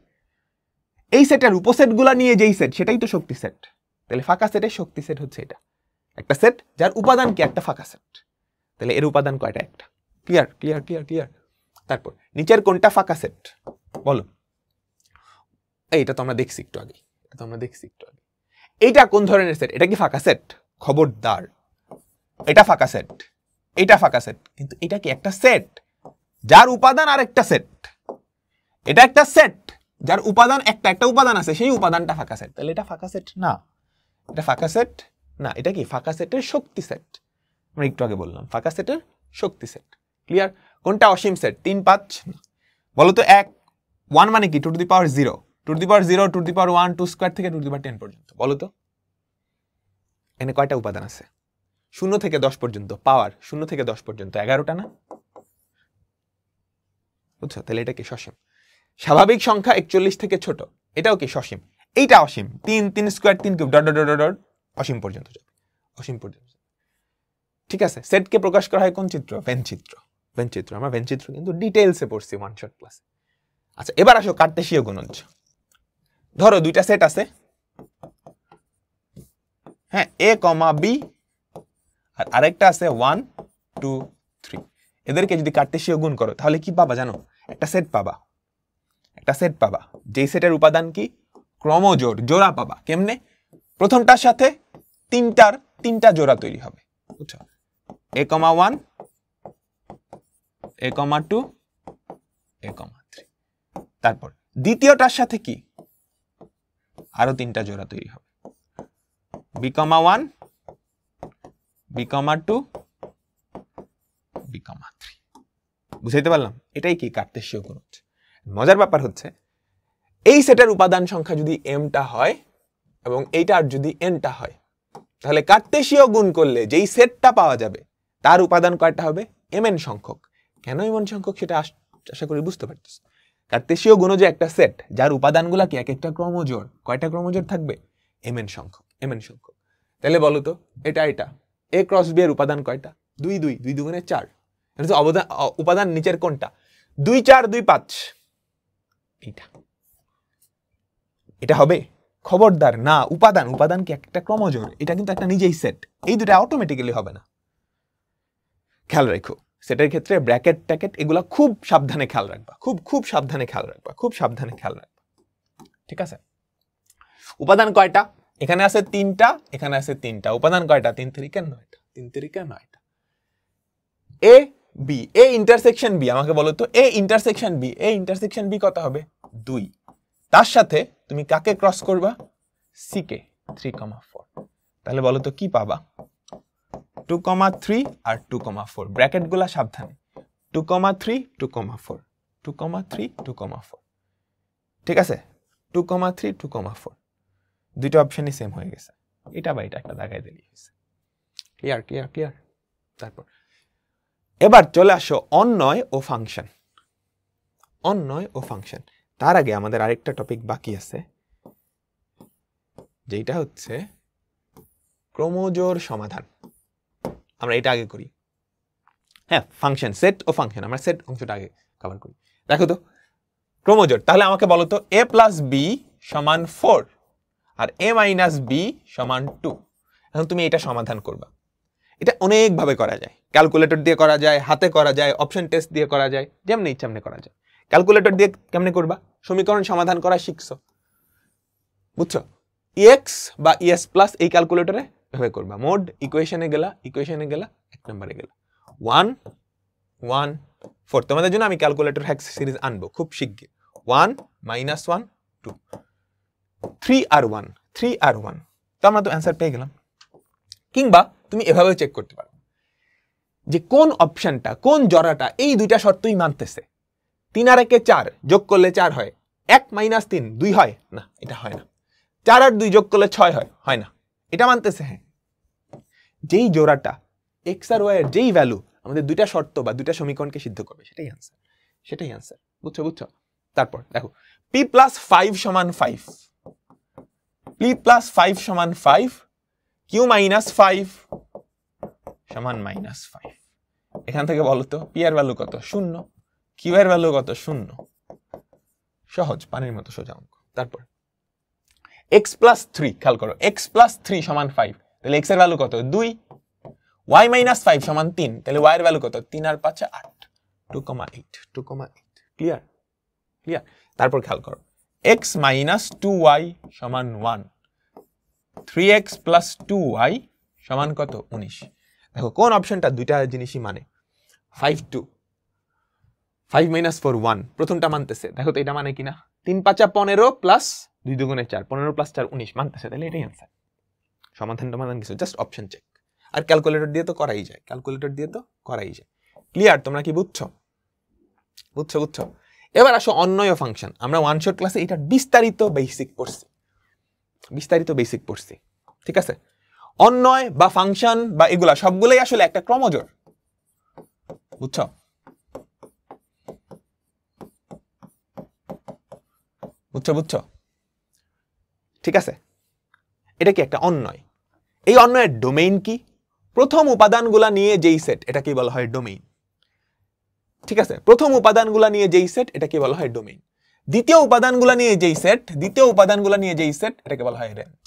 এই সেটের উপসেটগুলো নিয়ে যেই সেট, সেটাই তো শক্তি সেট। তাহলে ফাঁকা সেটের শক্তি সেট হচ্ছে এটা, একটা সেট যার উপাদান কি? একটা ফাঁকা সেট। তাহলে এর উপাদান কয়টা? একটা। ক্লিয়ার? তারপর নিচের কোনটা ফাঁকা সেট বলো? এইটা তো আমরা দেখছি একটু আগে। এইটা কোন ধরনের সেট? এটা কি ফাঁকা সেট? খবরদার, এটা ফাঁকা সেট। কিন্তু এটা কি একটা সেট যার উপাদান আর একটা সেট? এটা একটা সেট যার উপাদান একটা উপাদান আছে, সেই উপাদানটা ফাঁকা সেট। তাহলে এটা ফাঁকা সেট না। এটা কি ফাঁকা সেটের শক্তি সেট? আমরা একটু আগে বললাম ফাঁকা সেটের শক্তি সেট। ক্লিয়ার? কোনটা অসীম সেট? 3 5 বলো তো। 1 মানে কি? 2^0, 2^0, 2^1, 2 স্কয়ার থেকে 2^10 পর্যন্ত। বলো তো এখানে কয়টা উপাদান আছে? 0 থেকে 10 পর্যন্ত, পাওয়ার 0 থেকে 10 পর্যন্ত 11টা না? বুঝছো? তাহলে এটা কি সসীম। স্বাভাবিক সংখ্যা 41 থেকে ছোট, এটাও কি সসীম। এইটা অসীম, 3 স্কয়ার 3 কিউব অসীম পর্যন্ত যাবে। ঠিক আছে? সেটকে প্রকাশ করা হয় কোন চিত্র? ভেন চিত্র। আমরা ভেন চিত্র কিন্তু ডিটেইলসে পড়ছি ওয়ান শট ক্লাসে। আচ্ছা এবার আসো কার্টেসীয় গুণজ। ধরো দুইটা সেট আছে, হ্যাঁ, a, b, আর আরেকটা আছে 1 2 3। এদেরকে যদি কার্টেসীয় গুণ করো তাহলে কি পাবা জানো? একটা সেট পাবা, যেই সেটের উপাদান কি? ক্রমজোড়, জোড়া পাবা। কেমনে? প্রথমটার সাথে তিনটা জোড়া তৈরি হবে। বুঝছো? a, 1, a, 2, a, 3। তারপর দ্বিতীয়টার সাথে কি? আরো 3টা জোড়া তৈরি হবে। b, 1, b, 2, b, 3। বুঝাইতে পারলাম? এটাই কি কার্টেসীয় গুণজ। মজার ব্যাপার হচ্ছে এই সেটের উপাদান সংখ্যা যদি m-টা হয় এবং এইটার যদি n-টা হয়, তাহলে কার্টেসীয় গুণ করলে যেই সেটটা পাওয়া যাবে তার উপাদান কয়টা হবে? mn সংখ্যক। কেন mn সংখ্যক সেটা আশা করি বুঝতে পারতেছ। কার্টেসীয় গুণজে একটা সেট যার উপাদানগুলা কি? এক একটা ক্রমজোড়। কয়টা ক্রমজোড় থাকবে? mn সংখ্যক। তাহলে বলো তো এটা a ক্রস b এর উপাদান কয়টা? 2 2 2 2 4। এটা উপাদান নিচের কোনটা? 2 4 2 5। এটা হবে? খবরদার না। উপাদান কি একটা ক্রমজোড়, এটা কিন্তু একটা নিজেই সেট। এই দুটো অটোমেটিক্যালি হবে না। খেয়াল রাখো সেটের ক্ষেত্রে ব্র্যাকেট ট্যাকেট এগুলা খুব সাবধানে খেয়াল রাখবা, খুব সাবধানে খেয়াল রাখবা। ঠিক আছে? উপাদান কয়টা? এখানে আছে 3টা, এখানে আছে 3টা। উপাদান কয়টা? 3 3 9টা। a B, A intersection B, আমাকে বলো তো A intersection B, A intersection B কত হবে 2, তার সাথে তুমি কাকে ক্রস করবা সি কে 3,4, তাহলে বলো তো কি পাবা 2,3 আর 2,4, ব্র্যাকেট গুলা সাবধানে 2,3 2,4 2,3 2,4, ঠিক আছে 2,3 2,4, দুইটা অপশনই সেম হয়ে গেছে, এটা বা এটা একটা দাগাই দিলি হয়েছে। Clear clear clear. তারপর এবার চলে আসো অন্বয় ও ফাংশন, অন্বয় ও ফাংশন। তার আগে আমাদের আরেকটা টপিক বাকি আছে, যেটা হচ্ছে ক্রমজোড় সমাধান। আমরা এটা আগে করি, হ্যাঁ ফাংশন সেট ও ফাংশন, আমরা সেট অংশটা আগে কভার করি। দেখো তো ক্রমজোড়, তাহলে আমাকে বলো তো a প্লাস বি সমান 4 আর a মাইনাস বি সমান 2। এখন তুমি এটা সমাধান করবা, এটা অনেকভাবে করা যায়, ক্যালকুলেটর দিয়ে করা যায়, হাতে করা যায়, অপশন টেস্ট দিয়ে করা যায়, যেমনি ইচ্ছা এমনি করা যায়। ক্যালকুলেটর দিয়ে কেমনে করবা, সমীকরণ সমাধান করা শিখছো, বুঝছো, ex বা es প্লাস এই ক্যালকুলেটরে এভাবে করবা, মোড ইকুয়েশনে গেলা, ইকুয়েশনে গেলা, এক নম্বরে গেলা 1 1 4। তোমাদের জন্য আমি ক্যালকুলেটর হ্যাক্স সিরিজ আনবো খুব শিগগির। 1 -1 2 3 আর 1 3 আর 1, তো আমরা তো অ্যান্সার পেয়ে গেলাম। কিংবা তুমি এভাবেও চেক করতে পারো যে কোন অপশনটা কোন জোড়াটা এই দুইটা শর্তই মানতেছে। 3 আর 1 4 যোগ করলে 4 হয়, 1 - 3 2 হয় না, এটা হয় না। 4 আর 2 যোগ করলে 6 হয়, হয় না, এটা মানতেছে। হ্যাঁ, যেই জোড়াটা এক্স আর ওয়াই এর যেই ভ্যালু আমাদের দুইটা শর্ত বা দুইটা সমীকরণকে সিদ্ধ করবে, সেটাই আনসার, সেটাই আনসার, বুঝছো বুঝছো। তারপর দেখো p + 5 = 5, p + 5 = 5, q - 5 = -5। এখান থেকে বলো তো p এর ভ্যালু কত 0, q এর ভ্যালু কত 0, সহজ পানির মতো সোজা অঙ্ক। তারপর x + 3, খেয়াল করো x + 3 = 5, তাহলে x এর ভ্যালু কত 2, y - 5 = 3, তাহলে y এর ভ্যালু কত 3 আর 5 8, 2,8 2,8। Clear clear. তারপর খেয়াল করো x - 2y = 1, 3x + 2y = কত 19। দেখো কোন অপশনটা দুইটা জিনিসই মানে 5 2 5 - 4 1, প্রথমটা মানতেছে। দেখো তো এটা মানে কিনা 3 5 15 প্লাস 2 2 4 15 + 4 19 মানতেছে, তাহলে এটাই आंसर। সমাধান কিছু জাস্ট অপশন চেক, আর ক্যালকুলেটর দিয়ে তো করাই যায়, ক্যালকুলেটর দিয়ে তো করাই যায়। ক্লিয়ার, তোমরা কি বুঝছো বুঝছো বুঝছো। এবার আসো অন্বয় ফাংশন। আমরা ওয়ান শট ক্লাসে এটা বিস্তারিত বেসিক পড়ছি, বিস্তারিত বেসিক পড়ছি, ঠিক আছে। অন্বয় বা ফাংশন বা এগুলা সবগুলোই আসলে একটা ক্রমজোড়, বুঝছো বুঝছো বুঝছো, ঠিক আছে। এটা কি একটা অন্বয়, এই অন্বয়ের ডোমেইন কি, প্রথম উপাদানগুলা নিয়ে যেই সেট এটাকে বলা হয় ডোমেইন, ঠিক আছে। প্রথম উপাদানগুলা নিয়ে যেই সেট এটাকে বলা হয় ডোমেইন, দ্বিতীয় উপাদানগুলা নিয়ে যেই সেট, দ্বিতীয় উপাদানগুলা নিয়ে যেই সেট এটাকে বলা হয় রেঞ্জ।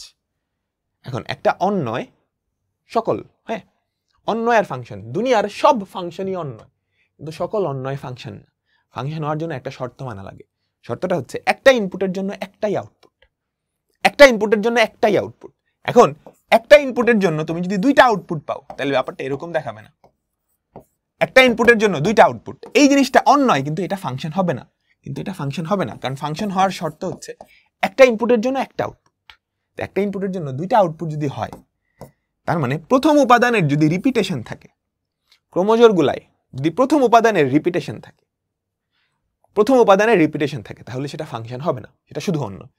এখন একটা অন্বয় সকল, হ্যাঁ অন্বয় আর ফাংশন, দুনিয়ার সব ফাংশনই অন্বয়, কিন্তু সকল অন্বয় ফাংশন না। ফাংশন হওয়ার জন্য একটা শর্ত মানা লাগে, শর্তটা হচ্ছে একটা ইনপুটের জন্য একটাই আউটপুট, একটা ইনপুটের জন্য একটাই আউটপুট। এখন একটা ইনপুটের জন্য তুমি যদি দুইটা আউটপুট পাও, তাহলে ব্যাপারটা এরকম দেখাবে না। একটা ইনপুটের জন্য দুইটা আউটপুট, এই জিনিসটা অন্যয়, কিন্তু এটা ফাংশন হবে না, কিন্তু এটা ফাংশন হবে না, কারণ ফাংশন হওয়ার শর্ত হচ্ছে একটা ইনপুটের জন্য একটা আউটপুট। একটা ইনপুটের জন্য দুইটা আউটপুট যদি হয়, তার মানে প্রথম উপাদানের যদি রিপিটেশন থাকে, ক্রমজোড়গুলাই যদি প্রথম উপাদানের রিপিটেশন থাকে, প্রথম উপাদানের রিপিটেশন থাকে, তাহলে সেটা ফাংশন হবে না, সেটা শুধু অন্যয়,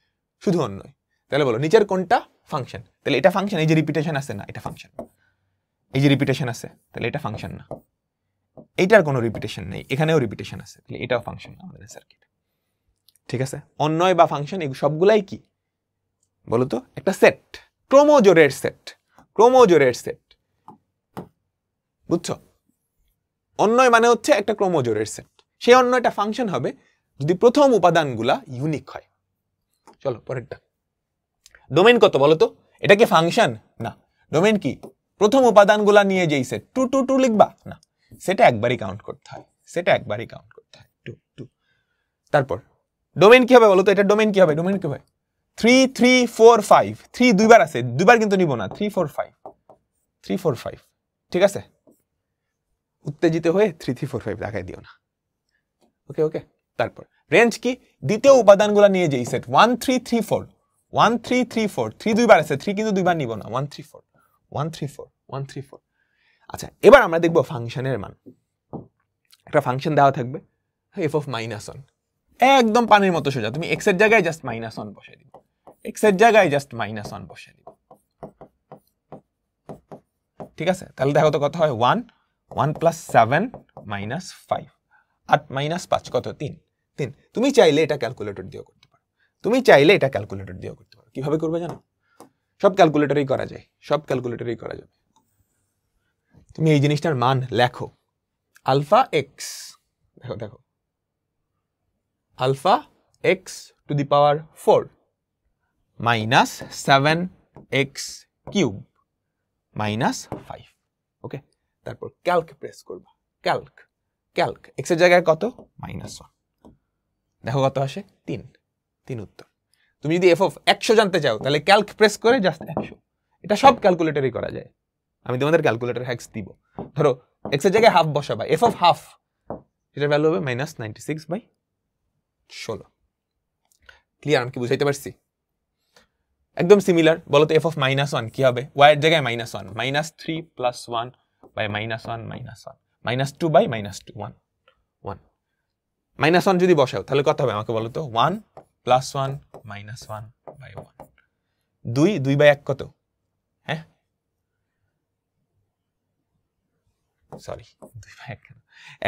শুধু অন্যয়। তাহলে বলো নিচের কোনটা ফাংশন, তাহলে এটা ফাংশন, এই যে রিপিটেশন আছে না এটা ফাংশন, এই যে রিপিটেশন আছে তাহলে এটা ফাংশন না, এইটার কোনো রিপিটেশন নেই, এখানেও রিপিটেশন আছে, তাহলে এটাও ফাংশন না আমাদের সার্কিট, ঠিক আছে। অন্যয় বা ফাংশন এই সবগুলাই কি বলতো একটা সেট, ক্রমজোড়ের সেট, ক্রমজোড়ের সেট, বুঝছো। অন্যয় মানে হচ্ছে একটা ক্রমজোড়ের সেট, সেই অন্যয়টা ফাংশন হবে যদি প্রথম উপাদানগুলা ইউনিক হয়। চলো পরেরটা, ডোমেইন কত বলতো, এটা কি ফাংশন না, ডোমেইন কি প্রথম উপাদানগুলা নিয়ে যেই সেট 2 2 2 লিখবা না, সেটা একবারই কাউন্ট করতে হয়, সেটা একবারই কাউন্ট করতে হয় 2 2। তারপর ডোমেইন কি হবে বলতো, এটা ডোমেইন কি হবে, ডোমেইন কি হবে 3 3 4 5, 3 দুইবার আছে, দুইবার কিন্তু নিব না, 3 4 5 3 4 5, ঠিক আছে উত্তেজিত হয়ে 3 3 4 5 দেখাই দিও না। ওকে ওকে, তারপর রেঞ্জ কি, দ্বিতীয় উপাদানগুলো নিয়ে যেই সেট 1 3 3 4 1 3 3 4 3 দুইবার আছে, 3 কিন্তু দুইবার নিব না, 1 3 4 1 3 4 1 3 4। আচ্ছা, এবার আমরা দেখব ফাংশনের মান। একটা ফাংশন দেওয়া থাকবে f of -1, একদম পানির মতো সোজা, তুমি x এর জায়গায় জাস্ট -1 বসাই দিবে, x এর জায়গায় জাস্ট -1 বসাই দিবে, ঠিক আছে? তাহলে দেখো তো কত হয়, 1 1 + 7 - 5 8 - 5 কত, 3 3। তুমি চাইলে এটা ক্যালকুলেটর দিয়েও করতে পারো, তুমি চাইলে এটা ক্যালকুলেটর দিয়েও করতে পারো। কিভাবে করবে জানো? সব ক্যালকুলেটরেই করা যায়, সব ক্যালকুলেটরেই করা যাবে। তুমি এই জিনিসটার মান লেখো, আলফা এক্স, দেখো দেখো, alpha x to the power 4 minus 7x³ minus 5। Okay, তারপর ক্যালক প্রেস করবা, ক্যালক ক্যালক, এক্স এর জায়গায় কত, -1, দেখো কত আসে, 3 3 উত্তর। তুমি যদি f of 100 জানতে চাও তাহলে ক্যালক প্রেস করে জাস্ট 100, এটা সব ক্যালকুলেটরই করা যায়। আমি তোমাদের ক্যালকুলেটর হ্যাক্স দিব। ধরো x এর জায়গায় হাফ বসাবা, f of হাফ এটার ভ্যালু হবে -96/16। ক্লিয়ার? আমি কি বুঝাইতে পারছি? একদম সিমিলার। বলো তো f of -1 কি হবে, y এর জায়গায় -1 -3 + 1 বাই -1 -1 -2 বাই -2 1 1 -1 যদি বসাও তাহলে কত হবে আমাকে বলো তো, 1 + 1 -1 বাই 1 2 2 বাই 1 কত, হ্যাঁ সরি 2 বাই 1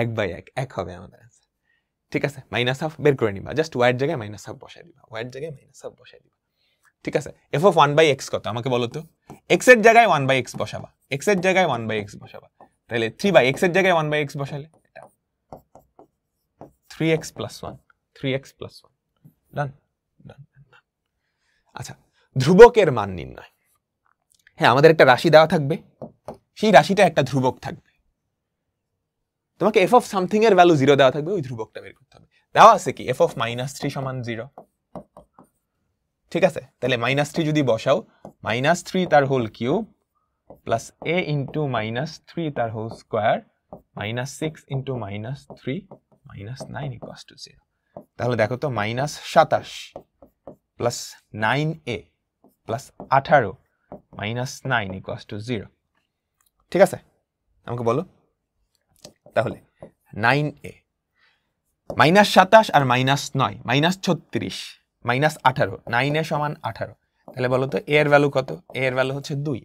1 বাই 1 1 হবে আমাদের आंसर। ঠিক আছে, -1/2 বের করে নিবা, জাস্ট y এর জায়গায় -1/2 বসাই দিবা, y এর জায়গায় -1/2 বসাই দিবা। ঠিক আছে, f of 1/x কত আমাকে বলো তো, x এর জায়গায় 1/x বসাবা, x এর জায়গায় 1/x বসাবা, তাহলে 3/x এর জায়গায় 1/x বসালে এটা 3x + 1 3x + 1 ডান ডান ডান। আচ্ছা, ধ্রুবকের মান নির্ণয়। হ্যাঁ, আমাদের একটা রাশি দেওয়া থাকবে, সেই রাশিটা একটা ধ্রুবক থাকবে, তোমাকে f of সামথিং এর ভ্যালু 0 দেওয়া থাকবে, ওই ধ্রুবকটা বের করতে হবে। দেওয়া আছে কি f of -3 = 0, ঠিক আছে? তাহলে -3 যদি বসাও, -3 তার whole cube plus a into -3 তার হোল স্কোয়ার -6 ইন্টু -3 -9 = 0। তাহলে দেখো তো, -27 প্লাস 9a প্লাস 18 -9 = 0। ঠিক আছে, আমাকে বলো তাহলে 9a -27 আর -9 -36 -18 9a = 18। তাহলে বলো তো a এর ভ্যালু কত, a এর ভ্যালু হচ্ছে 2,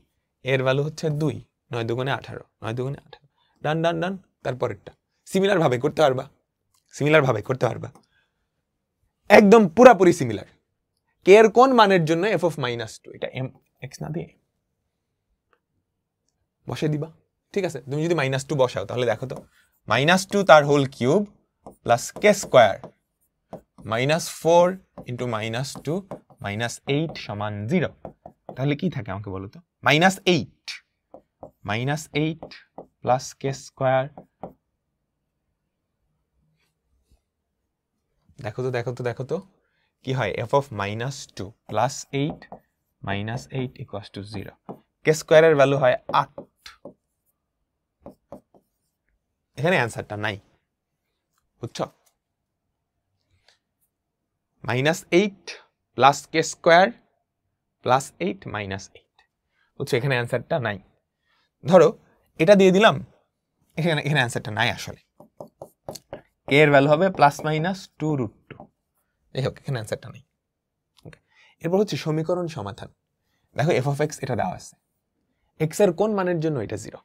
a এর ভ্যালু হচ্ছে 2, 9 দুগুণে 18 9 দুগুণে 18। ডান ডান ডান। তারপরেরটা সিমিলার ভাবে করতে পারবা, সিমিলার ভাবে করতে পারবা, একদম পুরাপুরি সিমিলার। k এর কোন মানের জন্য f of -2, এটা x না দিয়ে বসে দিবা। ঠিক আছে, তুমি যদি -2 বসাও তাহলে দেখো তো, -2 তার whole cube plus k square -4 into -2 -8 = 0। তাহলে কি থাকে আমাকে বলো তো, -8 প্লাস k স্কয়ার, দেখো তো দেখো তো দেখো তো কি হয়, f of -2 প্লাস 8 -8 = 0। k স্কয়ারের ভ্যালু হয় 8, এখানে অ্যান্সারটা নাই, বুঝছো? -8 প্লাস k স্কয়ার প্লাস 8 -8, বুঝছো? এখানে অ্যান্সারটা নাই। ধরো এটা দিয়ে দিলাম, এখানে অ্যান্সারটা নাই আসলে, k এর ভ্যালু হবে +-2√2। যাই হোক, এখানে অ্যান্সারটা নাই। এরপর হচ্ছে সমীকরণ সমাধান। দেখো f of x এটা দেওয়া আছে, x এর কোন মানের জন্য এটা 0,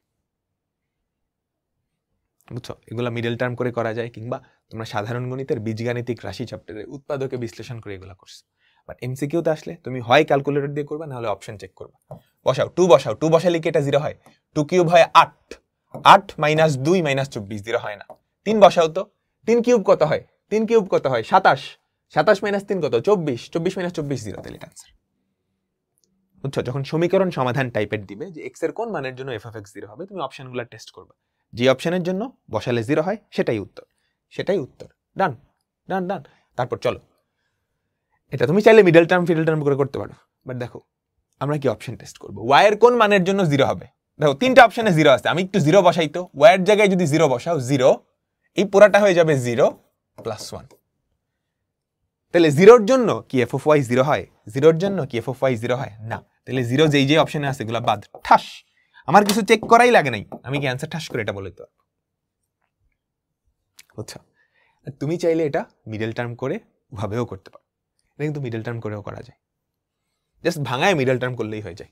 বুঝছো? এগুলা মিডল টার্ম করে করা যায়, কিংবা তোমরা সাধারণ গণিতের বীজগাণিতিক রাশি চ্যাপ্টারে উৎপাদকে বিশ্লেষণ করে এগুলা করছো। বাট এমসিকিউতে আসলে তুমি হয় ক্যালকুলেটর দিয়ে করবা, নাহলে অপশন চেক করবা। বসাও 2, বসাও 2 বসালে কি এটা 0 হয়? 2 কিউব হয় 8, 8 - 2 - 24 0 হয় না। 3 বসাও তো, 3 কিউব কত হয়? 3 কিউব কত হয়? 27, 27 - 3 কত? 24, 24 - 24 0। তাহলে এটা आंसर, বুঝছো? যখন সমীকরণ সমাধান টাইপের দিবে যে x এর কোন মানের জন্য f of x 0 হবে, তুমি অপশনগুলো টেস্ট করবা, যে অপশনের জন্য বসালে 0 হয় সেটাই উত্তর, সেটাই উত্তর। ডান ডান ডান। তারপর চলো, এটা তুমি চাইলে মিডল টার্ম ফিডল টার্ম করে করতে পারো, বাট দেখো আমরা কি অপশন টেস্ট করব, y এর কোন মানের জন্য 0 হবে। দেখো তিনটা অপশনে জিরো আছে, আমি একটু জিরো বসাই তো, ওয়ার জায়গায় যদি জিরো বসাও জিরো, এই পুরাটা হয়ে যাবে জিরো প্লাস ওয়ান। তাহলে জিরোর জন্য কি এফ অফ ওয়াই জিরো হয়? জিরোর জন্য কি এফ অফ ওয়াই জিরো হয় না। তাহলে জিরো যেই যে অপশনে আছে এগুলো বাদ, ঠাস। আমার কিছু চেক করাই লাগে নাই, আমি কি অ্যান্সার ঠাস করে এটা বলে দিতে পারবো। আচ্ছা, তুমি চাইলে এটা মিডল টার্ম করে ভাবেও করতে পারো, এটা কিন্তু মিডল টার্ম করেও করা যায়, জাস্ট ভাঙায় মিডল টার্ম করলেই হয়ে যায়।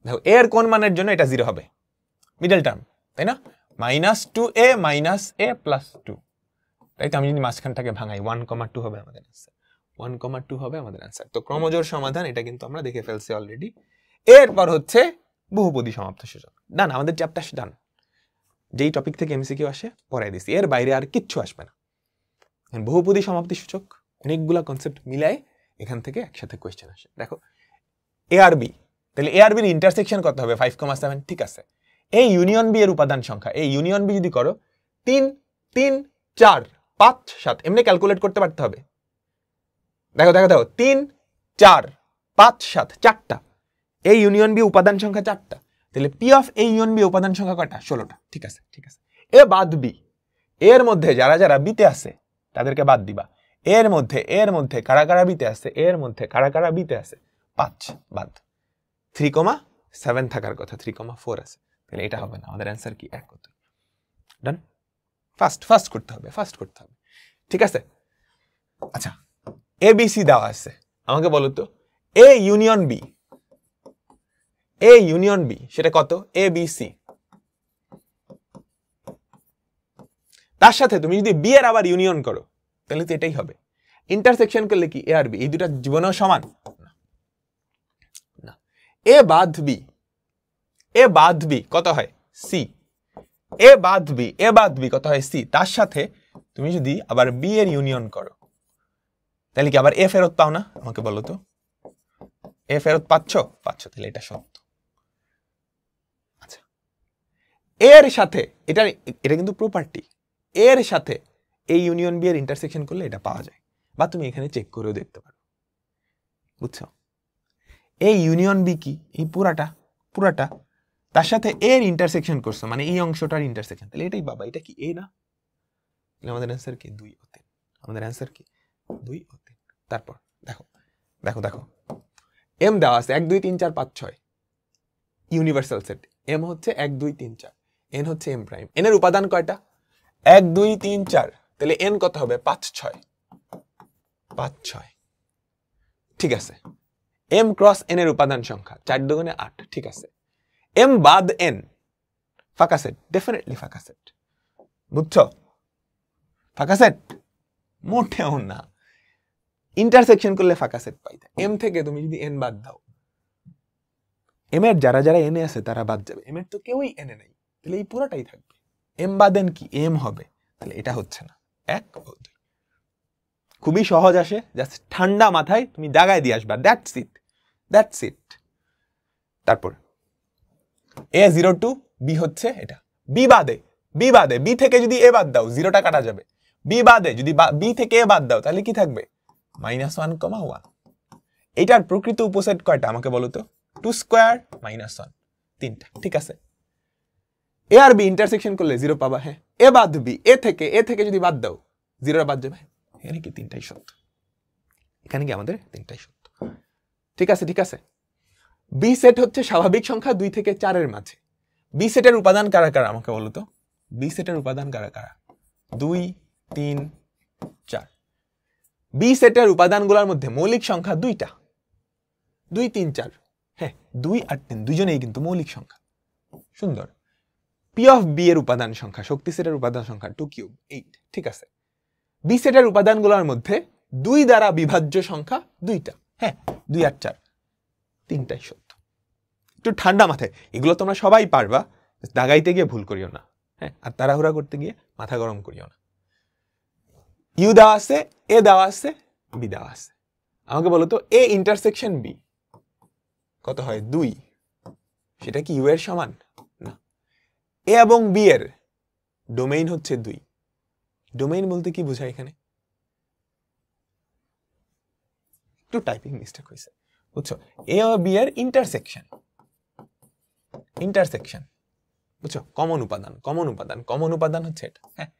দেখো এর কোন মানের জন্য এটা জিরো হবে? মিডল টার্ম, তাই না? -2a - a + 2, তাই তো? আমি যদি মাঝখানটাকে ভাঙাই 1,2 হবে আমাদের অ্যান্সার, 1,2 হবে আমাদের অ্যান্সার। তো ক্রমজোড় সমাধান এটা কিন্তু আমরা দেখে ফেলছি অলরেডি। এরপর হচ্ছে বহুপদী সমাপ্ত সূচক। ডান, আমাদের চ্যাপ্টার ডান। যেই টপিক থেকে এমসিকিউ আসে পড়াই দিছি, এর বাইরে আর কিচ্ছু আসবে না। বহুপদী সমাপ্তি সূচক অনেকগুলা কনসেপ্ট মিলাই এখান থেকে একসাথে কোয়েশ্চেন আসে। দেখো এ আর বি, তাহলে এ আর বির ইন্টারসেকশন কত হবে? 5,7। ঠিক আছে, এই ইউনিয়ন বি এর উপাদান সংখ্যা, এই ইউনিয়ন বি যদি করো 3, 3, 4, 5, 7 এমনি ক্যালকুলেট করতে পারতে হবে। দেখো দেখো দেখো 3, 4, 5, 7 চারটা, এই ইউনিয়ন বি উপাদান সংখ্যা চারটা, তাহলে পি অফ এই ইউনিয়ন বি উপাদান সংখ্যা কয়টা? 16টা। ঠিক আছে ঠিক আছে, এ বাদ বি, এর মধ্যে যারা যারা বিতে আছে তাদেরকে বাদ দিবা। এর মধ্যে কারা কারা বিতে আছে, এর মধ্যে কারা কারা বিতে আছে, 5 বাদ। 3,7 থাকার কথা, 3,4 আছে, তাহলে এটা হবে না। আমাদের অ্যান্সার কি? 1 কত? ডান। ফাস্ট করতে হবে, ফাস্ট করতে হবে। ঠিক আছে, আচ্ছা এ বি সি দেওয়া আছে, আমাকে বলো তো A union B, A union B সেটা কত? এ বি সি, তার সাথে তুমি যদি বি এর আবার ইউনিয়ন করো তাহলে তো এটাই হবে। ইন্টারসেকশন করলে কি এ আর বি এই দুটা জীবনেও সমান না। এ বাদ বি, এ বাদ বি কত হয়? সি। এ বাদ বি, এ বাদ বি কত হয়? সি। তার সাথে তুমি যদি আবার বি এর ইউনিয়ন করো তাহলে কি আবার এ ফেরত পাও না? আমাকে বলো তো, এ ফেরত পাচ্ছ? তাহলে এটা সত্য। আচ্ছা, এর সাথে এটা এটা কিন্তু প্রপার্টি, এর সাথে এই ইউনিয়ন বি এর ইন্টারসেকশন করলে এটা পাওয়া যায়, বা তুমি এখানে চেক করেও দেখতে পারো। বুঝছো? এই ইউনিয়ন বি কি? এই পুরাটা তার সাথে এর ইন্টারসেকশন করছো, মানে এই অংশটার ইন্টারসেকশন, তাহলে এটাই বাবা, এটা কি এ না? আমাদের অ্যান্সার কি? 2 ও 3। আমাদের অ্যান্সার কি? 2 ও 3। তারপর দেখো দেখো দেখো এম দেওয়া আছে 1, 2, 3, 4, 5, 6 ইউনিভার্সাল সেট। এম হচ্ছে 1, 2, 3, 4, এন হচ্ছে এম প্রাইম। এন এর উপাদান কয়টা? 1, 2, 3, 4, তাহলে এন কত হবে? 5, 6, 5, 6। ঠিক আছে, এম ক্রস এন এর উপাদান সংখ্যা 4 দুগুণে 8। ঠিক আছে, এম বাদ এন ফাঁকা সেট, ডেফিনেটলি ফাঁকা সেট। বুঝছো? ফাঁকা সেট মোটেও না, ইন্টারসেকশন করলে ফাঁকা সেট পাইতে। এম থেকে তুমি যদি এন বাদ দাও, এম এর যারা যারা এনে আছে তারা বাদ যাবে, এম এর তো কেউই এনে নাই, তাহলে এই পুরোটাই থাকবে। এম বাদ এন কি? এম হবে, তাহলে এটা হচ্ছে না। 1 ও 2 খুবই সহজ আসে, জাস্ট ঠান্ডা মাথায় তুমি দাগায় দিয়ে আসবা, দ্যাটস ইট, দ্যাটস ইট। তারপর A02 বি হচ্ছে এটা, বি বাদে, বি থেকে যদি এ বাদ দাও জিরোটা কাটা যাবে, বি বাদে যদি বি থেকে এ বাদ দাও তাহলে কি থাকবে? -1,1। এটার প্রকৃত উপসেট কয়টা আমাকে বলো তো? 2 স্কয়ার -1, 3টা। ঠিক আছে, এ আর বি ইন্টারসেকশন করলে 0 পাবা। হ্যাঁ, এ বাদ বি, এ থেকে যদি বাদ দাও 0টা বাদ যাবে। এখানে কি 3টাই সত্য? এখানে কি আমাদের 3টাই সত্য? ঠিক আছে ঠিক আছে। বি সেট হচ্ছে স্বাভাবিক সংখ্যা 2 থেকে 4 এর মাঝে। বি সেটের উপাদান কারা কারা আমাকে বলো তো? বি সেটের উপাদান কারা কারা? 2, 3, 4। বি সেটের উপাদানগুলোর মধ্যে মৌলিক সংখ্যা 2টা, 2, 3, 4। হ্যাঁ, 2 আর 3 দুজনেই কিন্তু মৌলিক সংখ্যা। সুন্দর। পি অফ বি এর উপাদান সংখ্যা, শক্তি সেটের উপাদান সংখ্যা 2 কিউব 8। ঠিক আছে, বি সেটের উপাদানগুলোর মধ্যে 2 দ্বারা বিভাজ্য সংখ্যা 2টা। হ্যাঁ, 2 আর 4, 3টাই সত্য। একটু ঠান্ডা মাথায়, এগুলো তোমরা সবাই পারবা, দাগাইতে গিয়ে ভুল করিও না। হ্যাঁ, আর তাড়াহুড়া করতে গিয়ে মাথা গরম করিও না। ইউ দেওয়া আছে, এ দেওয়া আছে, বি দেওয়া আছে। আমাকে বলো তো এ ইন্টারসেকশন বি কত হয়? 2। সেটা কি ইউ এর সমান? না। এ এবং বি এর ডোমেইন হচ্ছে 2। ডোমেইন বলতে কি বোঝায় এখানে? একটু টাইপিং মিস্টেক হয়েছে, বুঝছো? এ ও বি এর ইন্টারসেকশন, ইন্টারসেকশন, বুঝছো? কমন উপাদান হচ্ছে এটা। হ্যাঁ,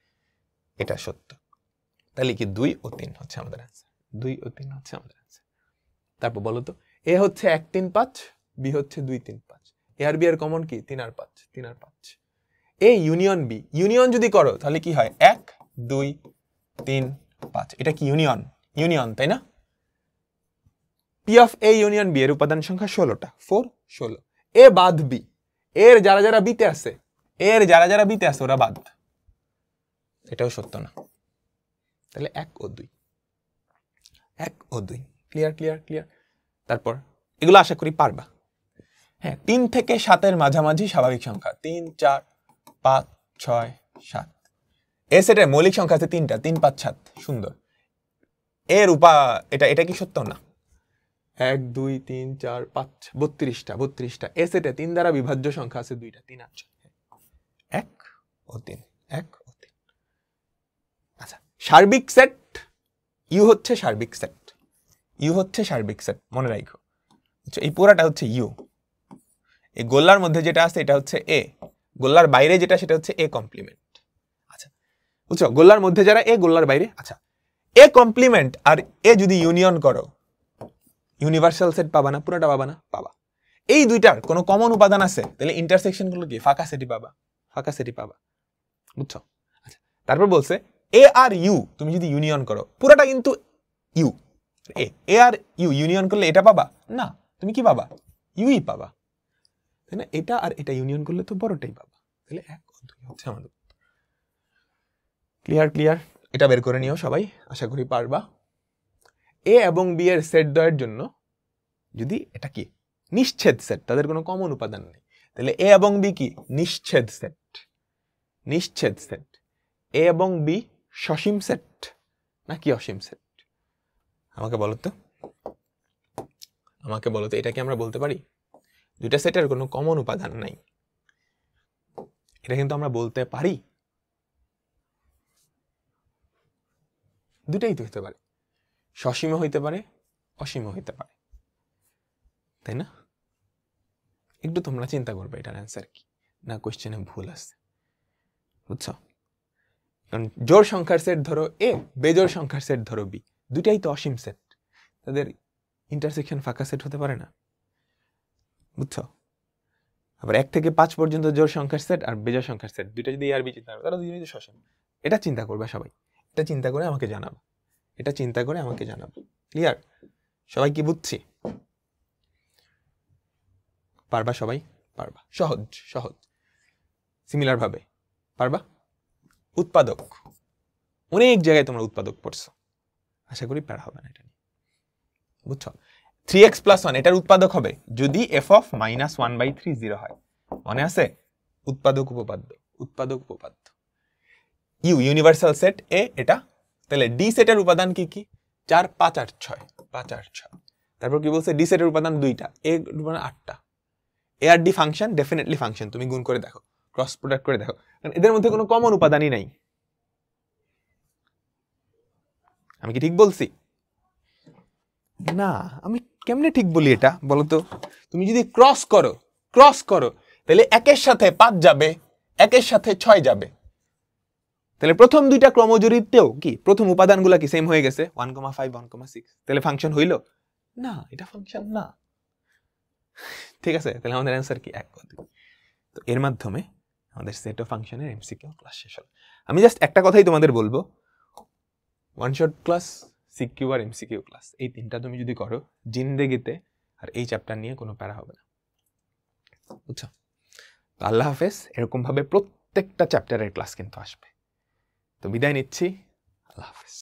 এটা সত্য। তাহলে কি 2 ও 3 হচ্ছে আমাদের আনসার। 2 ও 3 হচ্ছে আমাদের আনসার। তারপর বলো তো, এ হচ্ছে 1 3 5, বি হচ্ছে 2 3 5। এ আর বি এর কমন কি? 3 আর 5, 3 আর 5। এ ইউনিয়ন বি, ইউনিয়ন যদি করো তাহলে কি হয়? 1 2 3 5। এটা কি ইউনিয়ন, তাই না? P of A union B এর উপাদান সংখ্যা 16টা, 4 16। এ বাদ বি, এর যারা যারা বিতে আছে, ওরা বাদ। এটাও সত্য না। তাহলে 1 ও 2, 1 ও 2। ক্লিয়ার। তারপর এগুলো আশা করি পারবা। হ্যাঁ, 3 থেকে 7-এর মাঝামাঝি স্বাভাবিক সংখ্যা, 3 4 5 6 7। এ সেটের মৌলিক সংখ্যা আছে 3টা, 3 5 7। সুন্দর। এর এটা কি সত্য না? 1 2 3 4 5 32টা। এ সেটে 3 দ্বারা বিভাজ্য সংখ্যা আছে 2টা, 3 8 1 ও 3, 1 ও 3। আচ্ছা, সার্বিক সেট ইউ হচ্ছে সার্বিক সেট, মনে রাখো। আচ্ছা, এই পুরাটা হচ্ছে ইউ। এই গোল্লার মধ্যে যেটা আছে এটা হচ্ছে এ, গোল্লার বাইরে যেটা সেটা হচ্ছে এ কমপ্লিমেন্ট। আচ্ছা, বুঝছো? গোল্লার মধ্যে যারা এ, গোল্লার বাইরে। আচ্ছা, এ কমপ্লিমেন্ট আর এ যদি ইউনিয়ন করো, ইউনিভার্সাল সেট পাবা না? পুরোটা পাবা না? পাবা। এই দুইটার কোনো কমন উপাদান আছে, তাহলে ইন্টারসেকশন গুলো কি? ফাঁকা সেটই পাবা। বুঝছো? আচ্ছা, তারপর বলছে এ আর ইউ তুমি যদি ইউনিয়ন করো, পুরোটা কিন্তু ইউ। এ আর ইউ ইউনিয়ন করলে এটা পাবা না, তুমি কি পাবা? ইউই পাবা, তাই না? এটা আর এটা ইউনিয়ন করলে তো বড়টাই পাবা। তাহলে 1 ও 2 হচ্ছে আমাদের। ক্লিয়ার। এটা বের করে নিও সবাই, আশা করি পারবা। এ এবং বি এর সেট দ্বয়ের জন্য যদি এটা কি নিশ্ছেদ সেট, তাদের কোনো কমন উপাদান নেই, তাহলে এ এবং বি কি? নিশ্ছেদ সেট। এ এবং বি সসীম সেট নাকি অসীম সেট? আমাকে বলো তো, এটা কি আমরা বলতে পারি? দুইটা সেটের কোনো কমন উপাদান নাই, এটা কিন্তু আমরা বলতে পারি? দুটাই তো হতে পারে, সসীম হইতে পারে, অসীম হইতে পারে, তাই না? একটু তোমরা চিন্তা করবে এটার অ্যান্সার কি, না কোশ্চেনে ভুল আছে, বুঝছো? কারণ জোড় সংখ্যার সেট ধরো এ, বেজোড় সংখ্যার সেট ধরো বি, দুটাই তো অসীম সেট, তাদের ইন্টারসেকশন ফাঁকা সেট হতে পারে না, বুঝছো? আবার 1 থেকে 5 পর্যন্ত জোড় সংখ্যার সেট আর বেজোড় সংখ্যার সেট, দুইটা যদি আর বি চিন্তা করো, তারা দুজনেই তো সসীম। এটা চিন্তা করবে সবাই, এটা চিন্তা করে আমাকে জানাবো। ক্লিয়ার? সবাই কি বুঝছি? পারবা সবাই? পারবা, সহজ। সিমিলার ভাবে পারবা। উৎপাদক, অনেক জায়গায় তোমরা উৎপাদক পড়ছো, আশা করি প্যারা হবে না এটা নিয়ে, বুঝছো? 3x + 1 এটার উৎপাদক হবে যদি f of -1/3 0 হয়। মনে আছে? উৎপাদক উপপাদ্য। ইউনিভার্সাল সেট এ এটা, তাহলে ডি সেটের উপাদান কি 4 5 8 6, 5 8 6। তারপর কি বলছে? ডি সেটের উপাদান 2টা, এ উপাদান 8টা। এ আর ডি ফাংশন, ডেফিনেটলি ফাংশন, তুমি গুণ করে দেখো, ক্রস প্রোডাক্ট করে দেখো, কারণ এদের মধ্যে কোনো কমন উপাদানই নাই। আমি কি ঠিক বলছি? না, আমি কেমনে ঠিক বলি এটা বলো তো? তুমি যদি ক্রস করো তাহলে 1-এর সাথে 5 যাবে, 1-এর সাথে 6 যাবে, তাহলে প্রথম দুইটা ক্রমজোড়িতেও কি প্রথম উপাদানগুলো কি সেম হয়ে গেছে, 1,5 1,6, তাহলে ফাংশন হইল না? এটা ফাংশন না, ঠিক আছে? তাহলে আমাদের অ্যান্সার কি? 1 ও 2। তো এর মাধ্যমে আমাদের সেট অফ ফাংশনের এমসিকিউ ক্লাস শেষ হলো। আমি জাস্ট একটা কথাই তোমাদের বলবো, ওয়ান শট ক্লাস, সিকিউ আর এমসিকিউ ক্লাস, এই 3টা তুমি যদি করো জিন্দেগিতে আর এই চ্যাপ্টার নিয়ে কোনো প্যারা হবে না, বুঝছো? আল্লাহ হাফেজ। এরকম ভাবে প্রত্যেকটা চ্যাপ্টারের ক্লাস কিন্তু আসবে। তো বিদায় নিচ্ছি, আল্লাহ হাফেজ।